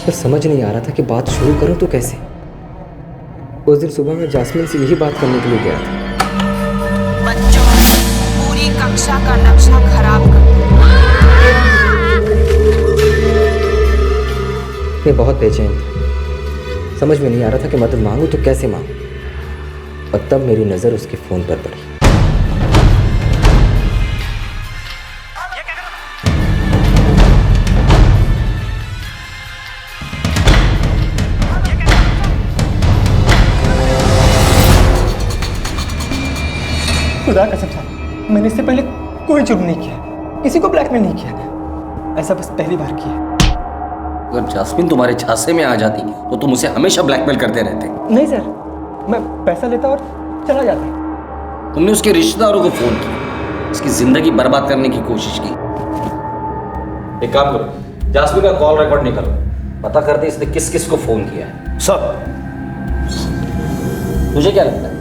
पर समझ नहीं आ रहा था कि बात शुरू करूँ तो कैसे। उस दिन सुबह मैं जैस्मिन से यही बात करने के लिए गया था। बच्चों, पूरी कक्षा का नक्शा खराब कर दिया। मैं बहुत बेचैन था, समझ में नहीं आ रहा था कि मदद मांगूं तो कैसे मांगूं। और तब मेरी नज़र उसके फ़ोन पर पड़ी। खुदा कसम साहब, मैंने इससे पहले कोई जुर्म नहीं किया, किसी को ब्लैकमेल नहीं किया, ऐसा बस पहली बार किया। अगर जास्मिन तुम्हारे झांसे में आ जाती तो तुम उसे हमेशा ब्लैकमेल करते रहते। नहीं सर, मैं पैसा लेता और चला जाता। तुमने उसके रिश्तेदारों को फोन किया, उसकी जिंदगी बर्बाद करने की कोशिश की। एक काम करो, जास्मिन का कॉल रिकॉर्ड निकालो, पता करते इसने किस किस को फोन किया है। सब। तुझे क्या लगता है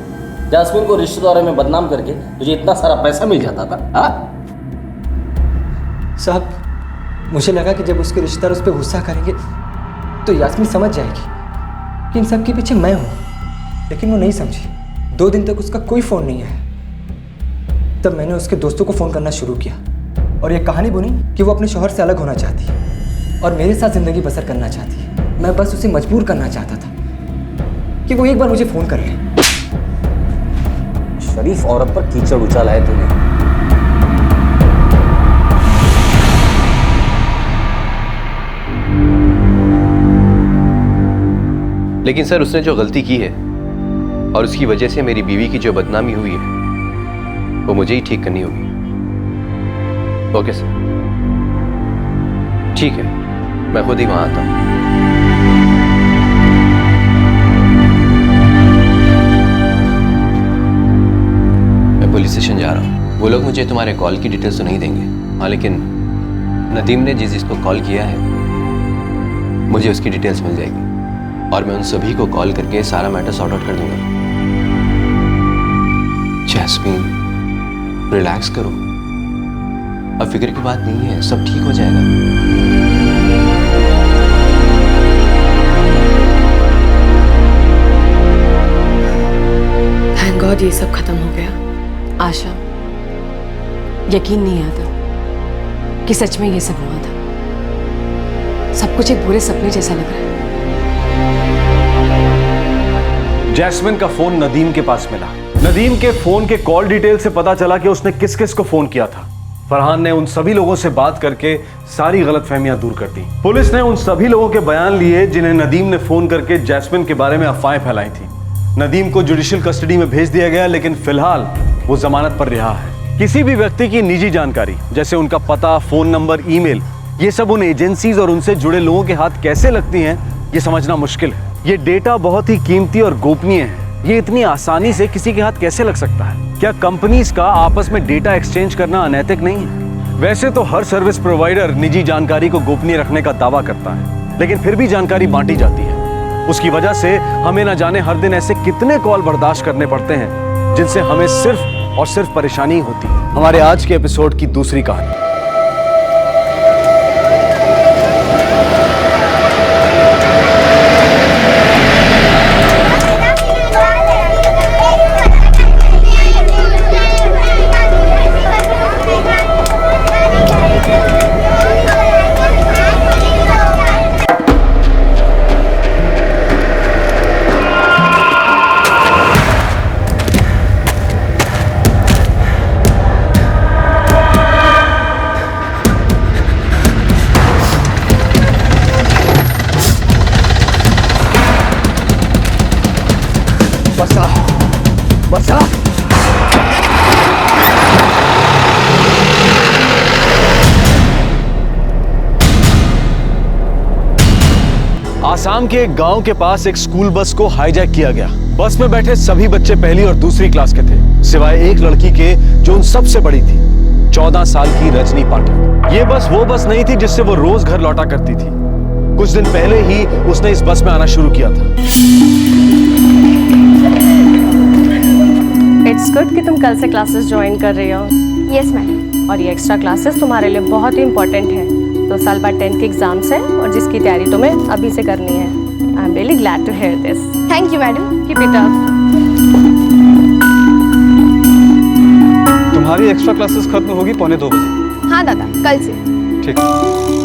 जास्मिन को रिश्तेदारों में बदनाम करके तुझे इतना सारा पैसा मिल जाता था? हाँ साहब, मुझे लगा कि जब उसके रिश्तेदार उस पर गुस्सा करेंगे तो यास्मीन समझ जाएगी कि इन सब के पीछे मैं हूँ, लेकिन वो नहीं समझी। 2 दिन तक उसका कोई फ़ोन नहीं आया। तब मैंने उसके दोस्तों को फ़ोन करना शुरू किया और ये कहानी बुनी कि वो अपने शौहर से अलग होना चाहती है और मेरे साथ ज़िंदगी बसर करना चाहती है। मैं बस उसे मजबूर करना चाहता था कि वो एक बार मुझे फ़ोन कर ले। शरीफ औरत पर कीचड़ उछाला है तूने। लेकिन सर, उसने जो गलती की है और उसकी वजह से मेरी बीवी की जो बदनामी हुई है वो मुझे ही ठीक करनी होगी। ओके सर, ठीक है, मैं खुद ही वहां आता हूं। मैं पुलिस स्टेशन जा रहा हूं। वो लोग मुझे तुम्हारे कॉल की डिटेल्स तो नहीं देंगे, हाँ, लेकिन नदीम ने जिसको कॉल किया है मुझे उसकी डिटेल्स मिल जाएगी और मैं उन सभी को कॉल करके सारा मैटर सॉर्ट आउट कर दूंगा। जैस्मीन, रिलैक्स करो, अब फिक्र की बात नहीं है, सब ठीक हो जाएगा। थैंक गॉड ये सब खत्म हो गया। आशा, यकीन नहीं आता कि सच में ये सब हुआ था। सब कुछ एक बुरे सपने जैसा लग रहा है। जैस्मिन का फोन नदीम के पास मिला। नदीम के फोन के कॉल डिटेल से पता चला कि उसने किस किस को फोन किया था। फरहान ने उन सभी लोगों से बात करके सारी गलतफहमियां दूर कर दी। पुलिस ने उन सभी लोगों के बयान लिए जिन्हें नदीम ने फोन करके जैस्मिन के बारे में अफवाहें फैलाई थी। नदीम को जुडिशियल कस्टडी में भेज दिया गया, लेकिन फिलहाल वो जमानत पर रिहा है। किसी भी व्यक्ति की निजी जानकारी जैसे उनका पता, फोन नंबर, ईमेल, ये सब उन एजेंसीज और उनसे जुड़े लोगों के हाथ कैसे लगती हैं ये समझना मुश्किल है। ये डेटा बहुत ही कीमती और गोपनीय है, ये इतनी आसानी से किसी के हाथ कैसे लग सकता है? क्या कंपनीज का आपस में डेटा एक्सचेंज करना अनैतिक नहीं है? वैसे तो हर सर्विस प्रोवाइडर निजी जानकारी को गोपनीय रखने का दावा करता है, लेकिन फिर भी जानकारी बांटी जाती है। उसकी वजह से हमें न जाने हर दिन ऐसे कितने कॉल बर्दाश्त करने पड़ते हैं जिनसे हमें सिर्फ और सिर्फ परेशानी होती है। हमारे आज के एपिसोड की दूसरी कहानी। आसाम के एक गांव के पास एक स्कूल बस को हाईजैक किया गया। बस में बैठे सभी बच्चे पहली और दूसरी क्लास के थे, सिवाय एक लड़की के जो उन सबसे बड़ी थी, 14 साल की रजनी पाठक। ये बस वो बस नहीं थी जिससे वो रोज घर लौटा करती थी। कुछ दिन पहले ही उसने इस बस में आना शुरू किया था। इट्स गुड कि तुम कल से क्लासेस ज्वाइन कर रही हो। Yes ma'am. और ये एक्स्ट्रा क्लासेस तुम्हारे लिए बहुत ही इंपॉर्टेंट है। 2 साल बाद 10th के एग्जाम्स हैं और जिसकी तैयारी तुम्हें अभी से करनी है। I am really glad to hear this. Thank you madam, keep it up. तुम्हारी एक्स्ट्रा क्लासेस खत्म होगी 2:45 बजे। हाँ दादा, कल से। ठीक,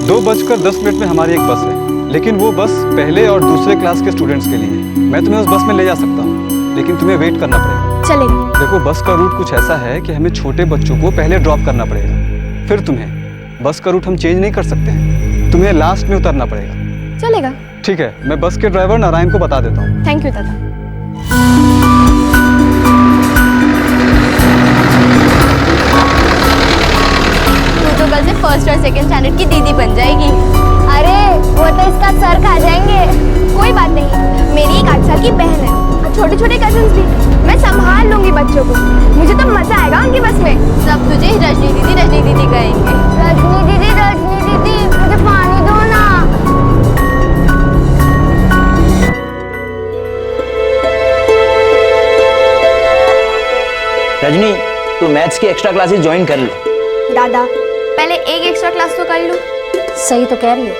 2:10 में हमारी एक बस है, लेकिन वो बस पहले और दूसरे क्लास के स्टूडेंट्स के लिए। मैं तुम्हें उस बस में ले जा सकता हूँ। लेकिन तुम्हें वेट करना पड़ेगा। चलेगा। देखो बस का रूट कुछ ऐसा है कि हमें छोटे बच्चों को पहले ड्रॉप करना पड़ेगा, फिर तुम्हें। बस का रूट हम चेंज नहीं कर सकते हैं, तुम्हें लास्ट में उतरना पड़ेगा। चलेगा। ठीक है, मैं बस के ड्राइवर नारायण को बता देता हूँ। थैंक यू दादा। तू तो कल से फर्स्ट और सेकंड स्टैंडर्ड की दीदी बन जाएगी। अरे वो तो इसका सर खा जाएंगे। कोई बात नहीं, मेरी 1 साल की बहन है और छोटे छोटे कजन्स भी। मैं संभाल लूंगी बच्चों को। मुझे तो मजा आएगा उनकी बस में। सब तुझे रजनी दीदी कहेंगे। रजनी दीदी मुझे पानी दो ना। रजनी, तू मैथ्स की एक्स्ट्रा क्लासेस ज्वाइन कर ले। दादा पहले एक एक्स्ट्रा क्लास तो कर लूं। सही तो कह रही है,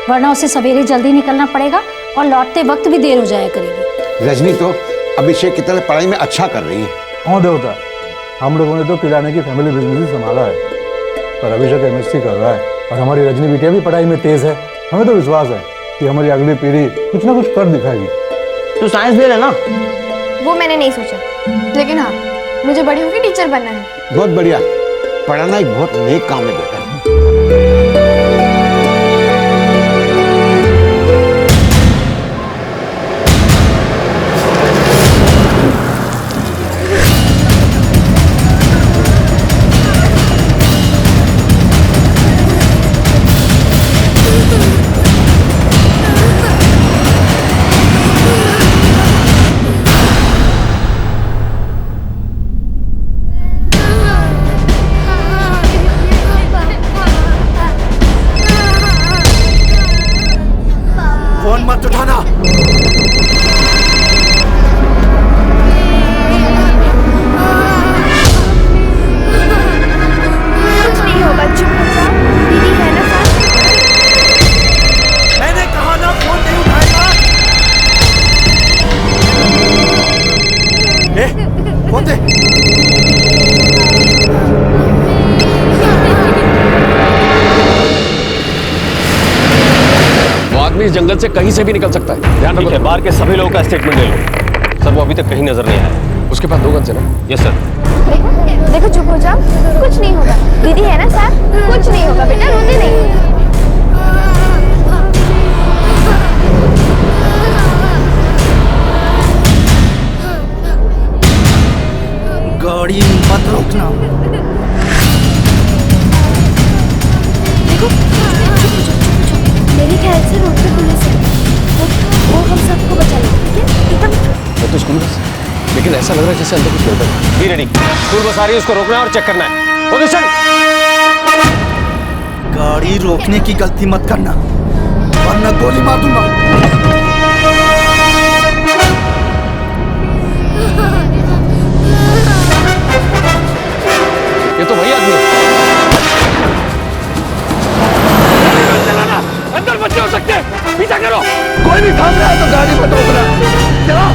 वरना उसे सवेरे जल्दी निकलना पड़ेगा और लौटते वक्त भी देर हो जाया करेगी। रजनी तो अभिषेक की तरह पढ़ाई में अच्छा कर रही है। हाँ देवता, हम लोगों ने तो किराने की फैमिली बिजनेस ही संभाला है, पर अभिषेक एमएससी कर रहा है और हमारी रजनी बिटिया भी पढ़ाई में तेज है। हमें तो विश्वास है कि हमारी अगली पीढ़ी कुछ ना कुछ कर दिखाएगी। तू साइंस ले लेना। वो मैंने नहीं सोचा, लेकिन हाँ मुझे बड़ी होकर टीचर बनना है। बहुत बढ़िया, पढ़ाना एक बहुत नेक काम है बेटा। फोन मत उठाना। कुछ नहीं होगा, चुप हो जाओ। दीदी है ना साथ। मैंने कहा ना फोन नहीं उठाएगा। फोन दे। वो आदमी इस जंगल से कहीं से भी निकल सकता है। ध्यान रखो। बाहर के सभी लोगों का स्टेटमेंट ले लो। सर वो अभी तक कहीं नजर नहीं आया। उसके पास 2 गन है ना? Yes sir. देखो चुप हो जाओ, कुछ नहीं होगा। दीदी है ना साथ, कुछ नहीं होगा बेटा, रोते नहीं। गाड़ी मत रोकना। देखो मेरे ख्याल से रोड पे पुलिस है। वो हम सबको बचा लेगी, ठीक है? एकदम मैं तो स्कूल बस, लेकिन ऐसा लग रहा है जैसे अंदर कुछ गड़बड़ है। Be ready. स्कूल बस आ रही है, उसको रोकना है और चेक करना है। पोजीशन। गाड़ी रोकने की गलती मत करना, वरना गोली मार दूंगा। ये तो वही आदमी है। अंदर बच्चे हो सकते हैं, पीछा करो। कोई भी थाम रहा है तो गाड़ी मत रोकना। चलो।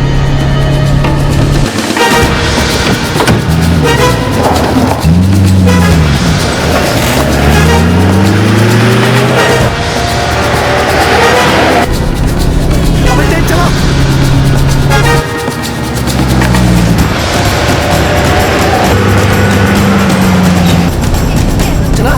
अबे तेज चलो। चला।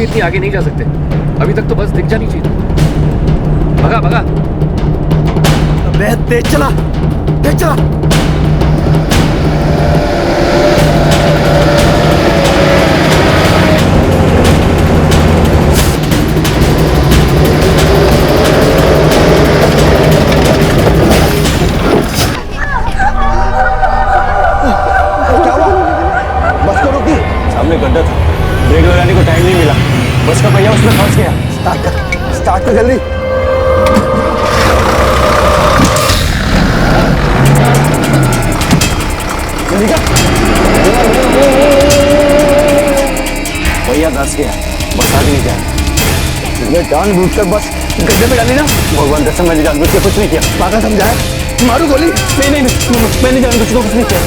कि इतनी आगे नहीं जा सकते। अभी तक तो बस दिख जानी चाहिए। भगा भगा। अबे तेज चला, तेज चला। सामने गड्ढा था, ब्रेक लगाने को टाइम नहीं मिला, बस का पहिया उसमें फंस गया। स्टार्ट कर जल्दी। पहिया धंस गया, बस आगे नहीं जाए। जानबूझकर बस गड्ढे में डाली ना। भगवान कसम मैंने जानबूझ के कुछ नहीं किया। पागल समझाए, मारू गोली। नहीं नहीं नहीं, मैंने जानबूझ के कुछ नहीं किया।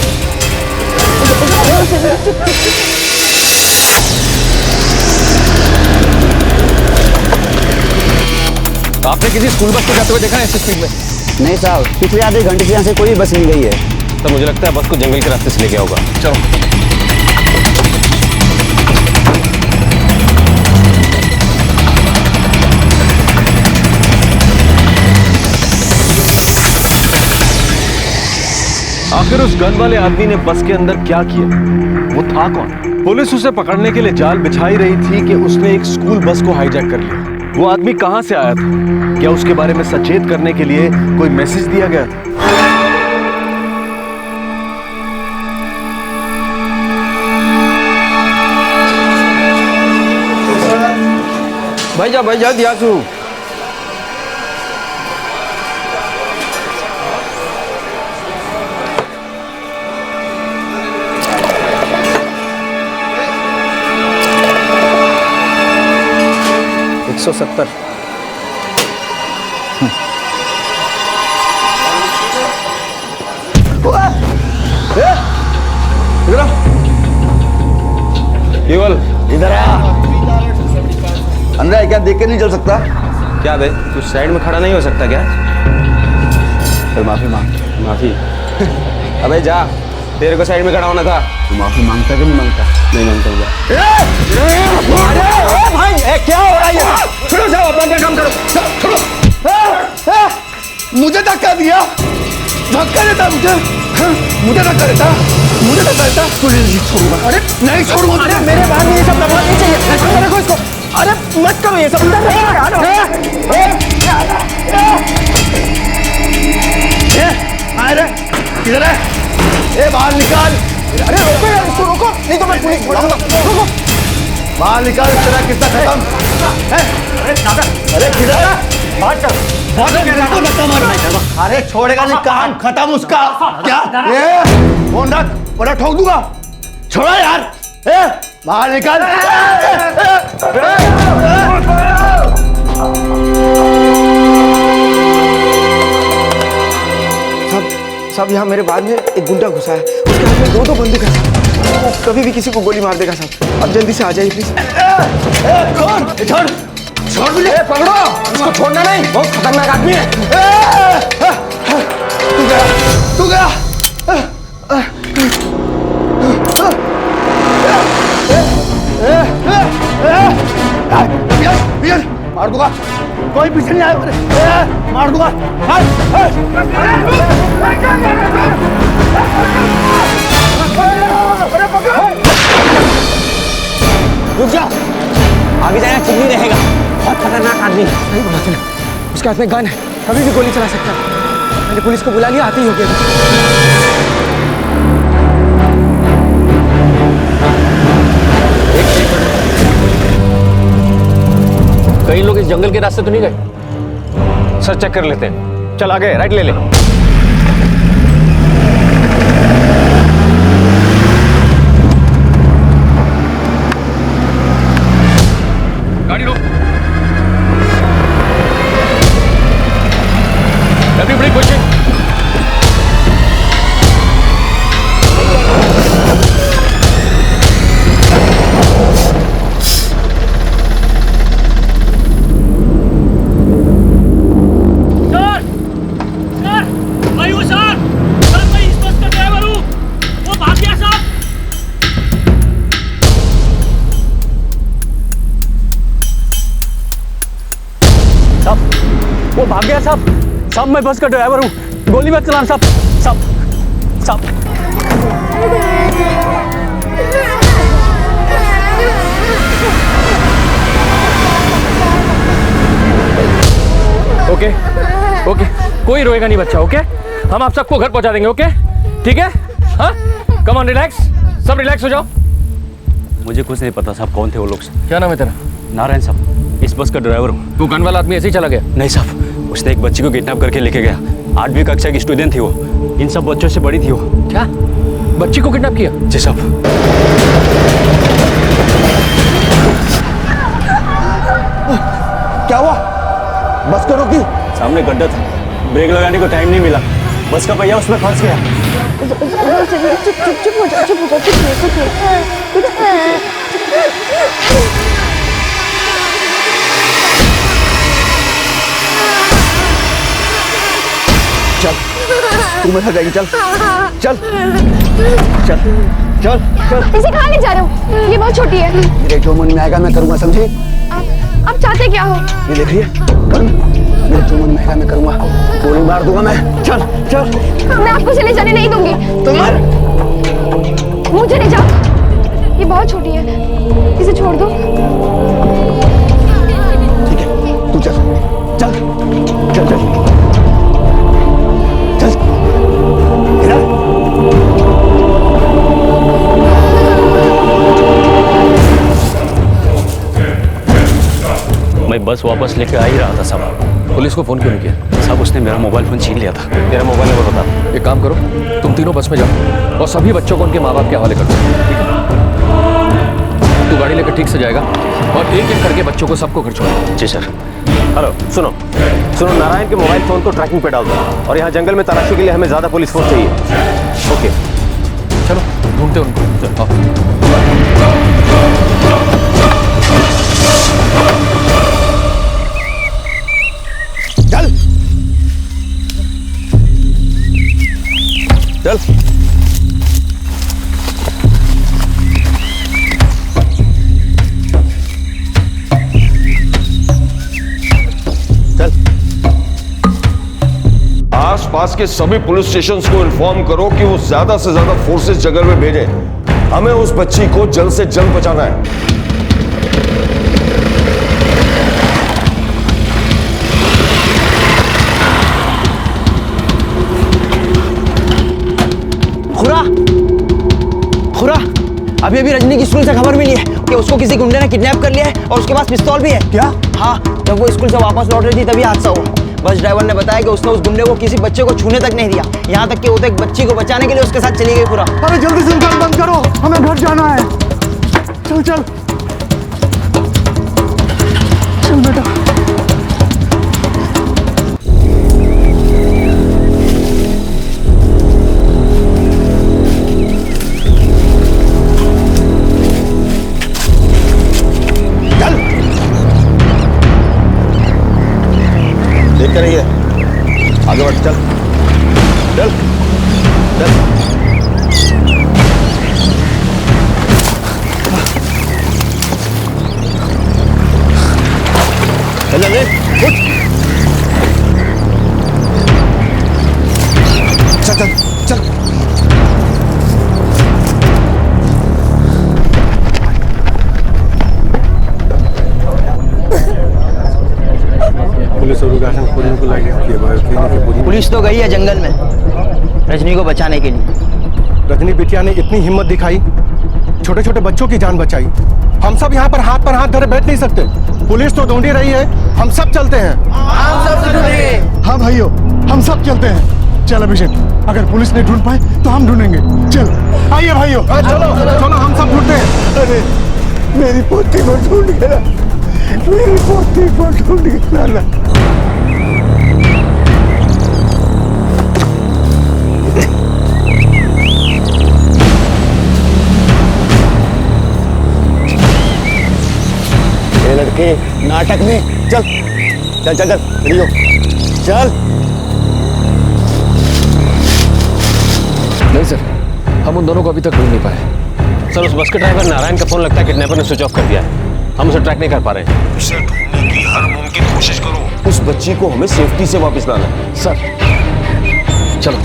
आपने किसी स्कूल बस को जाते हुए देखा है ऐसी स्पीड में? नहीं साहब, पिछले आधे घंटे से यहाँ से कोई बस नहीं गई है। तो मुझे लगता है बस को जंगल के रास्ते से ले गया होगा। चलो। आखिर उस गन वाले आदमी ने बस के अंदर क्या किया? वो था कौन? पुलिस उसे पकड़ने के लिए जाल बिछाई रही थी कि उसने एक स्कूल बस को हाईजैक कर लिया। वो आदमी कहां से आया था? क्या उसके बारे में सचेत करने के लिए कोई मैसेज दिया गया था? भाई जा दिया तू। $170। केवल इधर आ। अंदर है क्या? देख के नहीं चल सकता क्या बे, कुछ साइड में खड़ा नहीं हो सकता क्या? फिर माफी मांग। माफी? अबे जा, तेरे को साइड में खड़ा होना था। तू माफी मांगता कि नहीं मांगता? नहीं मांगता हूँ। भाई क्या हो रहा है यहाँ? छोड़ो, जाओ अपना काम करो। छोड़ो। मुझे धक्का दिया, धक्का देता मुझे, मुझे धक्का देता, मुझे धक्का देता। तुझे नहीं छोड़ूंगा। अरे नहीं छोड़ूंगा। अरे मेरे बाहर में ये सब लगवा नहीं चाहिए। देखो इसको। अरे मत करो ये सब। अरे किधर है? ए बाहर निकाल। अरे रोको यार, इसको रोको, नहीं तो मैं पुलिस बुलाऊंगा। रोको, बाहर निकाल। इस तरह किस्सा खत्म। अरे किधर है? बात कर। अरे छोड़ेगा नहीं, काम खत्म उसका। क्या? फोन रख वरना ठोक दूंगा। छोड़ो यार। बाहर निकाल। सब यहाँ मेरे बाद में एक गुंडा घुसा है, उसके हाथ में दो बंदूक है। वो कभी भी किसी को गोली मार देगा साहब। अब जल्दी से आ जाइए प्लीज। छोड़ छोड़ मुझे। पकड़ो इसको, छोड़ना नहीं, बहुत खतरनाक आदमी है। तू गया मार दूंगा, कोई पीछे नहीं आया। मार दूंगा। रुक जा, आगे जाना ठीक नहीं रहेगा। बहुत खतरनाक आदमी। सही बोला तूने, उसके हाथ में गन है, कभी भी गोली चला सकता है। मैंने पुलिस को बुला लिया, आते ही हो गया। कई लोग इस जंगल के रास्ते तो नहीं गए? सर चेक कर लेते हैं। चल आगे, राइट ले ले। गाड़ी रोक। Everybody question. भाग गया साहब। साहब मैं बस का ड्राइवर हूँ, गोली मत चलाना साहब। साहब साहब ओके ओके, कोई रोएगा नहीं बच्चा। ओके, हम आप सबको घर पहुंचा देंगे। ओके ठीक है? हाँ, कम ऑन, रिलैक्स, सब रिलैक्स हो जाओ। मुझे कुछ नहीं पता साहब कौन थे वो लोग। क्या नाम है तेरा? नारायण साहब, इस बस का ड्राइवर हूँ। तू गन वाला आदमी ऐसे ही चला गया? नहीं साहब, उसने एक बच्ची को किडनैप करके लेके गया। 8वीं कक्षा की स्टूडेंट थी वो, इन सब बच्चों से बड़ी थी वो। क्या, बच्ची को किडनैप किया? जी साहब। क्या हुआ? बस को रोकी? सामने गड्ढा था, ब्रेक लगाने को टाइम नहीं मिला, बस का पहिया उसमें फंस गया। चुप हो जाओ, कुछ चल, तू मेरे साथ जाएगी। चल चल चल चल चल। इसे कहाँ ले जा रहे हो? ये बहुत छोटी है। मेरे जो मन में आएगा मैं करूँगा, समझी? आप चाहते क्या हो? ये देख रही है, मेरे जो मन में आएगा मैं करूँगा, गोली मार दूंगा मैं। चल चल। मैं आपको चले जाने नहीं दूंगी। मुझे ले जाओ, ये बहुत छोटी है, इसे छोड़ दो। ठीक है, तू चल चल चल चल चल। मैं बस वापस लेके आ ही रहा था साहब। पुलिस को फोन क्यों नहीं किया? साहब उसने मेरा मोबाइल फोन छीन लिया था। तेरा मोबाइल नंबर बता। एक काम करो, तुम तीनों बस में जाओ और सभी बच्चों को उनके माँ बाप के हवाले कर दो। ठीक है? तू गाड़ी लेकर ठीक से जाएगा और एक एक करके बच्चों को सबको घर छोड़ो। जी सर। हेलो, सुनो सुनो, नारायण के मोबाइल फोन को ट्रैकिंग पे डाल दो और यहाँ जंगल में तलाशी के लिए हमें ज्यादा पुलिस फोर्स चाहिए। ओके चलो ढूंढते उनको। चल चल। चल। आसपास के सभी पुलिस स्टेशंस को इन्फॉर्म करो कि वो ज्यादा से ज्यादा फोर्सेस जंगल में भेजें। हमें उस बच्ची को जल्द से जल्द बचाना है। खुरा, अभी रजनी की स्कूल से खबर मिली है कि उसको किसी गुंडे ने किडनैप कर लिया है और उसके पास पिस्तौल भी है। क्या? हाँ, जब वो स्कूल से वापस लौट रही थी तभी हादसा हुआ। बस ड्राइवर ने बताया कि उसने उस गुंडे को किसी बच्चे को छूने तक नहीं दिया, यहाँ तक कि वो तो एक बच्ची को बचाने के लिए उसके साथ चली गई। खुरा, अरे जल्दी से निकाल, बंद करो, हमें घर जाना है। चल चल चल बेटा। देखते रहिए, आगे बढ़। चल चल चल। चल ले, उठ। चल चल चल। पुलिस तो गई है जंगल में रजनी को बचाने के लिए। रजनी बिटिया ने इतनी हिम्मत दिखाई, छोटे छोटे बच्चों की जान बचाई। हम सब यहाँ पर हाथ धरे बैठ नहीं सकते। पुलिस तो ढूंढ ही रही है, हम सब चलते हैं। हाँ भाइयों, हम सब चलते हैं। चल अभिषेक, अगर पुलिस नहीं ढूंढ पाए तो हम ढूंढेंगे। चल आइए भाइयों, चलो चलो, हम सब ढूंढते हैं। अरे मेरी पोती को ढूंढ गया, मेरी पोती को ढूंढ गया। लड़के नाटक में चल चल चल चल रियो चल। नहीं सर, हम उन दोनों को अभी तक ढूंढ नहीं पाए। सर, उस बस के ड्राइवर नारायण का फोन लगता है किडनैपर ने स्विच ऑफ कर दिया है। हम उसे ट्रैक नहीं कर पा रहे हैं। इसे ढूंढने की हर मुमकिन कोशिश करो उस बच्ची को हमें सेफ्टी से वापस लाना है। सर चलो।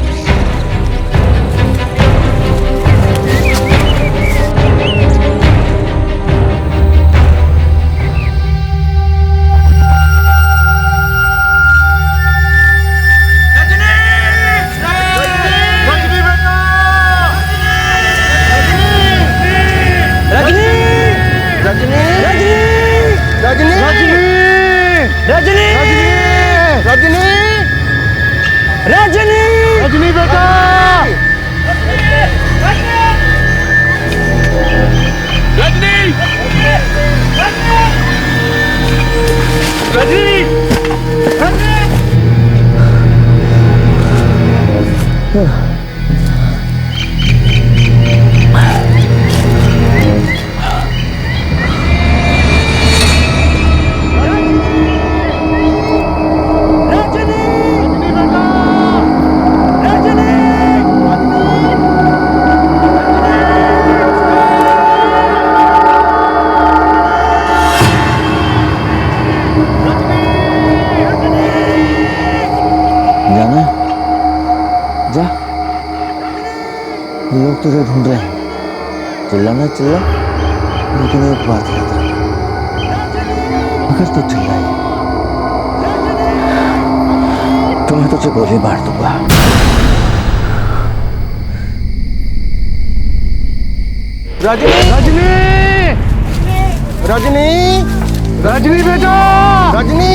रजनी बेटा, जाना जा, लोग तुझे ढूंढ रहे हैं। चिल्लाना चिल्ला, लेकिन एक बात याद रख, अगर तू चिल्लाई तो मैं तुझे गोली मार दूंगा। रजनी रजनी रजनी रजनी बेटा, रजनी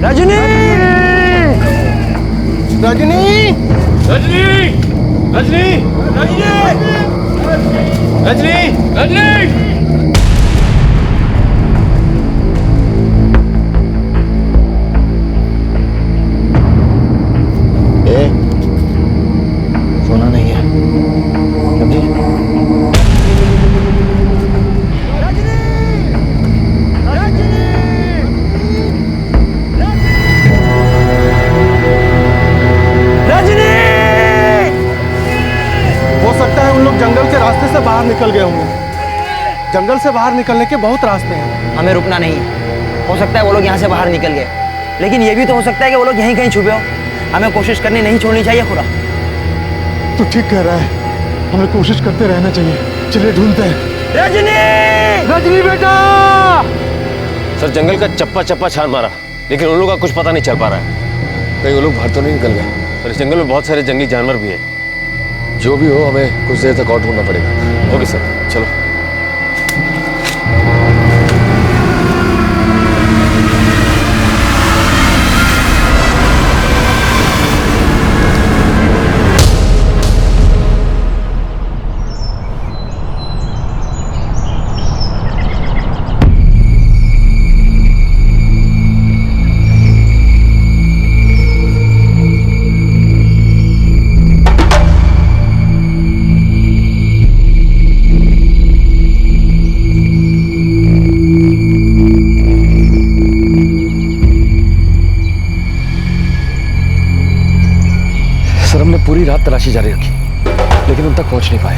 रजनी रजनी रजनी रजनी रजनी रजनी रजनी। सोना नहीं है, समझी? हो सकता है उन लोग जंगल के रास्ते से बाहर निकल गए होंगे। जंगल से बाहर निकलने के बहुत रास्ते हैं। हमें रुकना नहीं है। हो सकता है वो लोग यहाँ से बाहर निकल गए, लेकिन ये भी तो हो सकता है कि वो लोग यहीं कहीं छुपे हो। हमें कोशिश करनी नहीं छोड़नी चाहिए खुदा। तू ठीक कह रहा है, हमें कोशिश करते रहना चाहिए। चलिए ढूंढते हैं। रजनी रजनी बेटा। सर जंगल का चप्पा चप्पा छान मारा, लेकिन उन लोगों का कुछ पता नहीं चल पा रहा है। कहीं वो लोग बाहर तो नहीं निकल गए। और इस जंगल में बहुत सारे जंगली जानवर भी हैं। जो भी हो, हमें कुछ देर तक और ढूंढना पड़ेगा। ओके सर, चलो। पूरी रात तलाशी जारी रखी, लेकिन उन तक पहुंच नहीं पाए।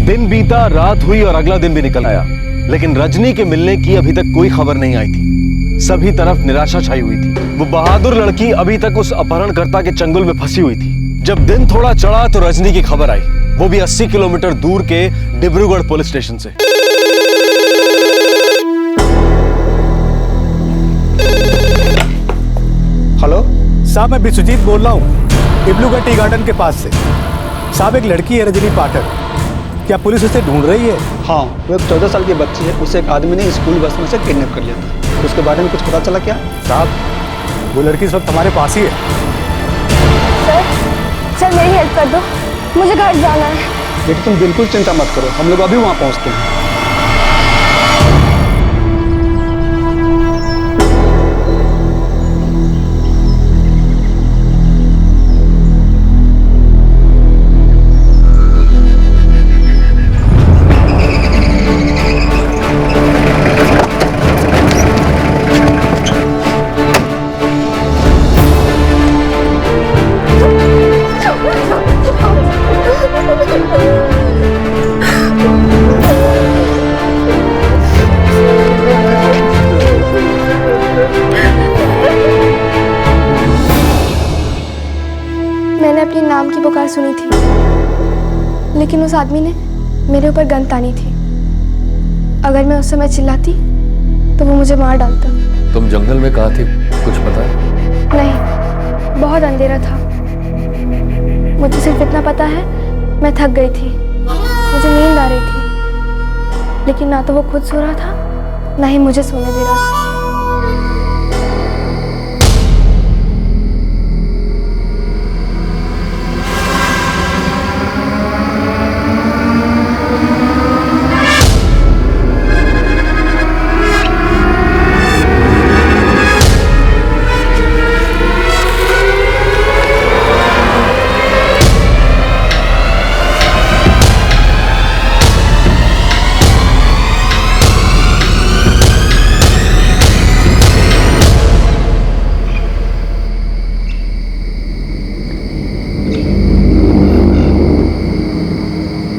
दिन बीता, रात हुई और अगला दिन भी निकल आया, लेकिन रजनी के मिलने की अभी तक कोई खबर नहीं आई थी। सभी तरफ निराशा छाई हुई थी। वो बहादुर लड़की अभी तक उस अपहरणकर्ता के चंगुल में फंसी हुई थी। जब दिन थोड़ा चढ़ा तो रजनी की खबर आई, वो भी 80 किलोमीटर दूर के डिब्रूगढ़ पुलिस स्टेशन से। हेलो साहब, मैं विश्वजीत बोल रहा हूँ, डिब्रूगढ़ टी गार्डन के पास से। साहब, एक लड़की है रजनी पाठक, क्या पुलिस उसे ढूंढ रही है? हाँ, वो एक 14 साल की बच्ची है। उसे एक आदमी ने स्कूल बस में से किडनैप कर लिया था। उसके बारे में कुछ पता चला क्या? साहब, वो लड़की इस वक्त हमारे पास ही है। सर मेरी हेल्प कर दो, मुझे घर जाना है। बेटी तुम बिल्कुल चिंता मत करो, हम लोग अभी वहाँ पहुँचते हैं। मैंने अपने नाम की पुकार सुनी थी, लेकिन उस आदमी ने मेरे ऊपर गन तानी थी। अगर मैं उस समय चिल्लाती तो वो मुझे मार डालता। तुम जंगल में कहाँ थी, कुछ पता है? नहीं, बहुत अंधेरा था। मुझे सिर्फ इतना पता है, मैं थक गई थी, मुझे नींद आ रही थी, लेकिन ना तो वो खुद सो रहा था, ना ही मुझे सोने दे रहा था।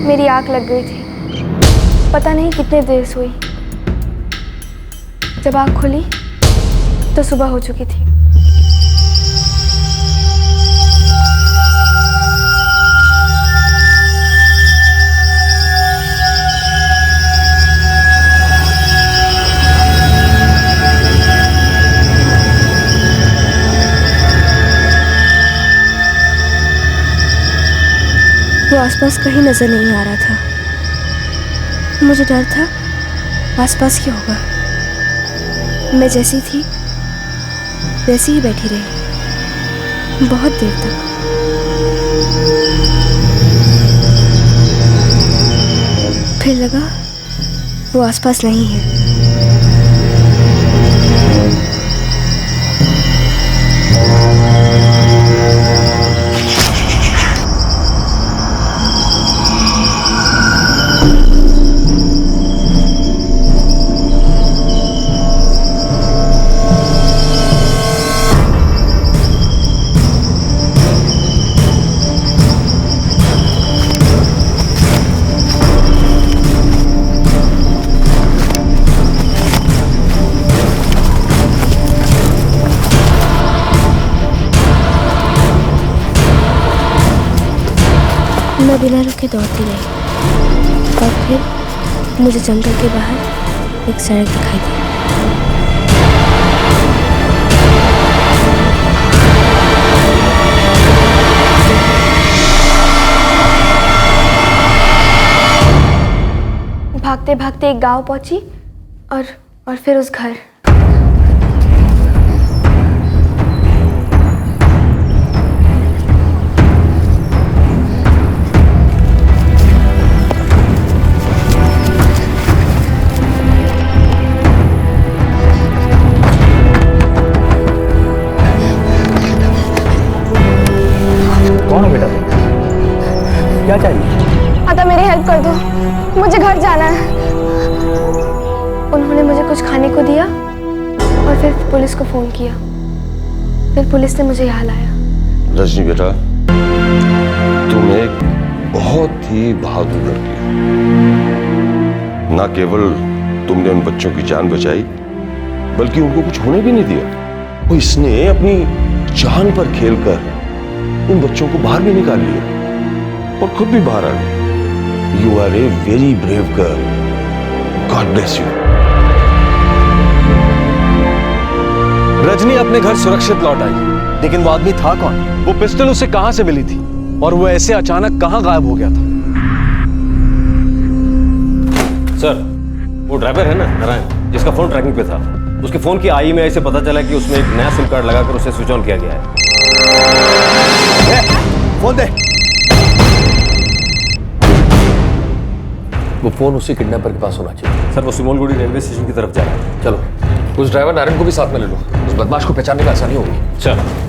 मेरी आँख लग गई थी, पता नहीं कितने देर सोई। जब आँख खुली तो सुबह हो चुकी थी। वो आसपास कहीं नजर नहीं आ रहा था। मुझे डर था आसपास क्या होगा। मैं जैसी थी वैसी ही बैठी रही बहुत देर तक। फिर लगा वो आसपास नहीं है। मैं बिना रुके दौड़ती रही और फिर मुझे जंगल के बाहर एक सड़क दिखाई दी। भागते भागते एक गांव पहुंची और फिर उस घर। कौन हो बेटा? क्या चाहिए? आता मेरी हेल्प कर दो, मुझे घर जाना है। उन्होंने मुझे कुछ खाने को दिया और फिर पुलिस को फोन किया। फिर पुलिस ने मुझे यहाँ लाया। रजनी बेटा, तुम एक बहुत ही बहादुर लड़की हो। ना केवल तुमने उन बच्चों की जान बचाई, बल्कि उनको कुछ होने भी नहीं दिया। वो इसने अपनी जान पर खेलकर उन बच्चों को बाहर भी निकाल लिया और खुद भी बाहर आ गई। You are a very brave girl. God bless you. Rajni अपने घर सुरक्षित लौट आई, लेकिन वो आदमी था कौन? वो पिस्टल उसे कहां से मिली थी और वो ऐसे अचानक कहां गायब हो गया था? सर, वो ड्राइवर है ना नारायण, जिसका फोन ट्रैकिंग पे था, उसके फोन की आई में ऐसे पता चला कि उसमें एक नया सिम कार्ड लगाकर उसे स्विच ऑन किया गया है। फोन दे। वो फोन उसी किडनैपर के पास होना चाहिए। सर, वो सिमोलगुड़ी रेलवे स्टेशन की तरफ जा रहा है। चलो, उस ड्राइवर नारायण को भी साथ में ले लो। उस बदमाश को पहचानने में आसानी होगी। चलो।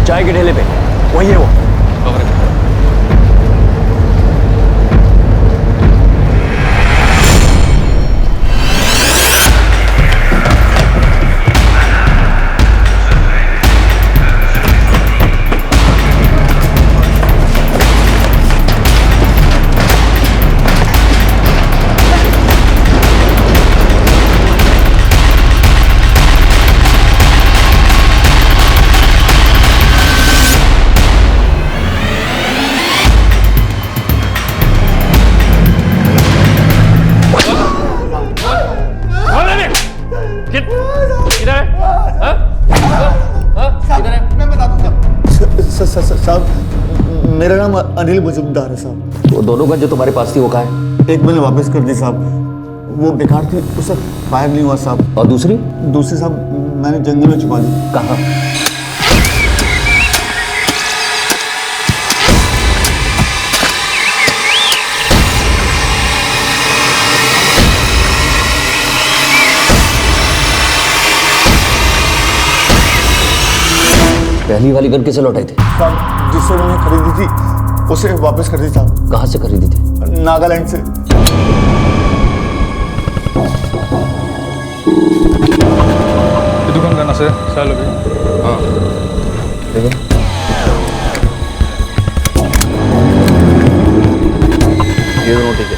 चाय के ढेले पे वही है वो। साहब मेरा नाम अनिल मजुमदार है साहब। वो दोनों गन जो तुम्हारे पास थी वो कहाँ है? एक मैंने वापस कर दी साहब, वो बेकार थी, उससे फायर नहीं हुआ साहब। और दूसरी? दूसरी साहब मैंने जंगल में छुपा दी। कहाँ? पहली वाली गन किसे लौटाई थी? साहब जिससे मैंने खरीदी थी उसे वापस कर दी साहब। कहाँ से खरीदी थी? नागालैंड से। दुकान करना से साल हो गई। हाँ ये दोनों ठीक है।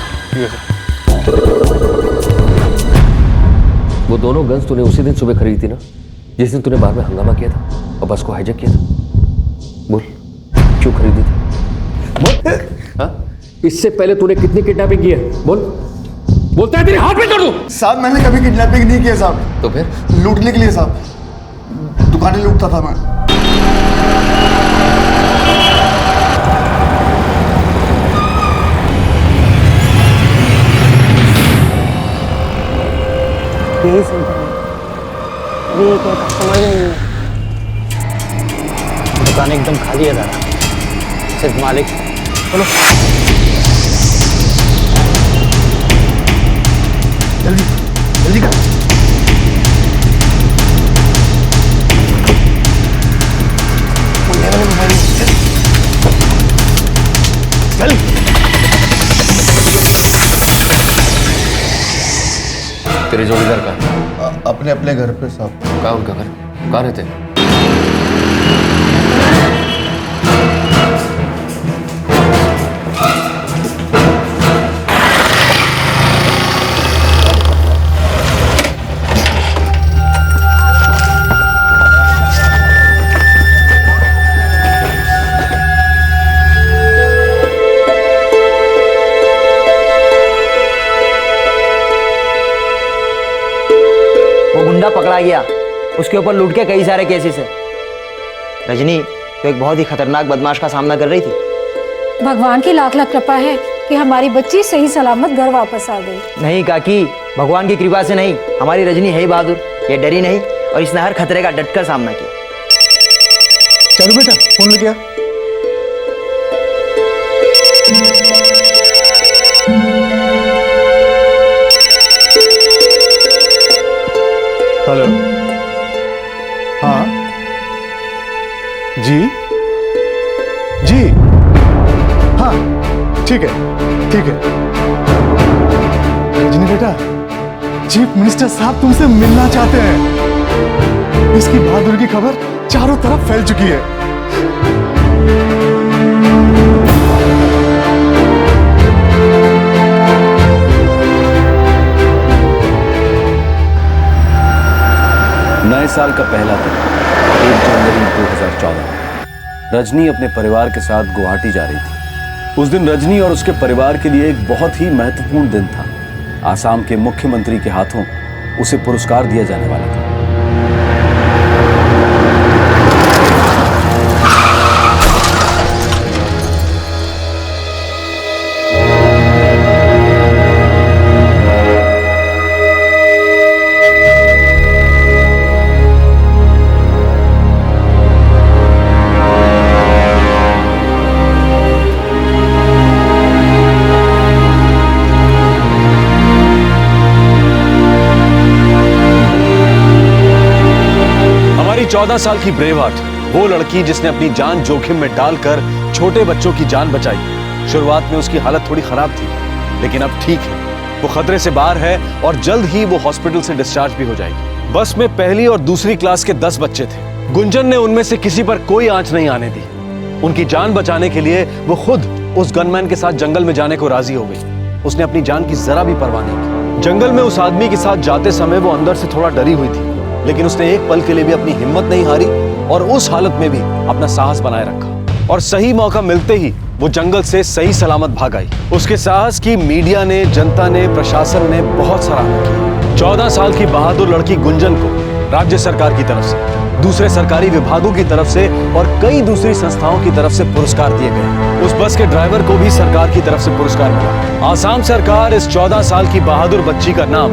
वो दोनों गन्स तूने उसी दिन सुबह खरीदी थी ना, जिस दिन तूने बार में हंगामा किया था और बस को हाईजैक किया था? बोल क्यों खरीदी थी? बोल। हाँ? इससे पहले तूने कितनी किडनैपिंग की है? बोल। बोलता है तेरे हाथ में कर दूं। साहब मैंने कभी किडनैपिंग नहीं किया साहब। तो फिर? लूटने के लिए साहब, दुकानें लूटता था मैं। यही सुनता हूँ, ये कोई कस्टमर नहीं है। दुकान एकदम खाली है दादा, सिर्फ मालिक। चलो जल्दी जल्दी कर। चल। तेरे जोड़ीदार कहाँ? अपने अपने घर पे साहब। कहाँ उनका घर? कहाँ रहते हैं? पकड़ा गया, उसके ऊपर लूट के कई सारे केसेस है। रजनी तो एक बहुत ही खतरनाक बदमाश का सामना कर रही थी। भगवान की लाख लाख कृपा है कि हमारी बच्ची सही सलामत घर वापस आ गई। नहीं काकी, भगवान की कृपा से नहीं, हमारी रजनी है ही बहादुर, ये डरी नहीं और इसने हर खतरे का डटकर सामना किया। चलो बेटा फोन लेके आ। हेलो, हाँ जी जी, हाँ ठीक है ठीक है। रजनी बेटा, चीफ मिनिस्टर साहब तुमसे मिलना चाहते हैं। इसकी बहादुरी की खबर चारों तरफ फैल चुकी है। नए साल का पहला दिन 1 जनवरी 2014। रजनी अपने परिवार के साथ गुवाहाटी जा रही थी। उस दिन रजनी और उसके परिवार के लिए एक बहुत ही महत्वपूर्ण दिन था। आसाम के मुख्यमंत्री के हाथों उसे पुरस्कार दिया जाने वाला था। हमारी 14 साल की ब्रेव हार्ट वो लड़की जिसने अपनी जान जोखिम में डालकर छोटे बच्चों की जान बचाई। शुरुआत में उसकी हालत थोड़ी खराब थी, लेकिन अब ठीक है, वो खतरे से बाहर है और जल्द ही वो हॉस्पिटल से डिस्चार्ज भी हो जाएगी। बस में पहली और दूसरी क्लास के 10 बच्चे थे। गुंजन ने उनमें से किसी पर कोई आंच नहीं आने दी। उनकी जान बचाने के लिए वो खुद उस गनमैन के साथ जंगल में जाने को राजी हो गई। उसने अपनी जान की जरा भी परवाह नहीं की। जंगल में उस आदमी के साथ जाते समय वो अंदर से थोड़ा डरी हुई थी, लेकिन उसने एक पल के लिए भी अपनी हिम्मत नहीं हारी और उस हालत में भी अपना साहस बनाए रखा और सही मौका मिलते ही वो जंगल से सही सलामत भाग आई। उसके साहस की मीडिया ने, जनता ने, प्रशासन ने बहुत सराहना की। 14 साल की बहादुर लड़की गुंजन को राज्य सरकार की तरफ से, दूसरे सरकारी विभागों की तरफ से और कई दूसरी संस्थाओं की तरफ से पुरस्कार दिए गए। उस बस के ड्राइवर को भी सरकार की तरफ से पुरस्कार मिला। आसाम सरकार इस 14 साल की बहादुर बच्ची का नाम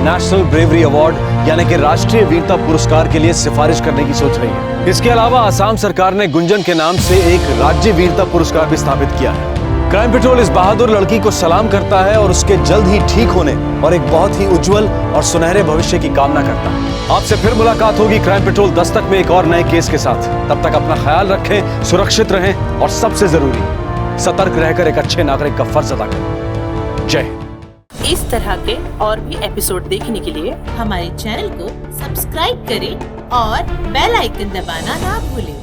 नेशनल ब्रेवरी अवार्ड यानी कि राष्ट्रीय वीरता पुरस्कार के लिए सिफारिश करने की सोच रही है। इसके अलावा आसाम सरकार ने गुंजन के नाम से एक राज्य वीरता पुरस्कार भी स्थापित किया है। क्राइम पेट्रोल इस बहादुर लड़की को सलाम करता है और उसके जल्द ही ठीक होने और एक बहुत ही उज्जवल और सुनहरे भविष्य की कामना करता है। आपसे फिर मुलाकात होगी क्राइम पेट्रोल दस्तक में एक और नए केस के साथ। तब तक अपना ख्याल रखें, सुरक्षित रहें और सबसे जरूरी सतर्क रहकर एक अच्छे नागरिक का फर्ज अदा करें। जय हिंद। इस तरह के और भी एपिसोड देखने के लिए हमारे चैनल को सब्सक्राइब करें और बेल आइकन दबाना ना भूलें।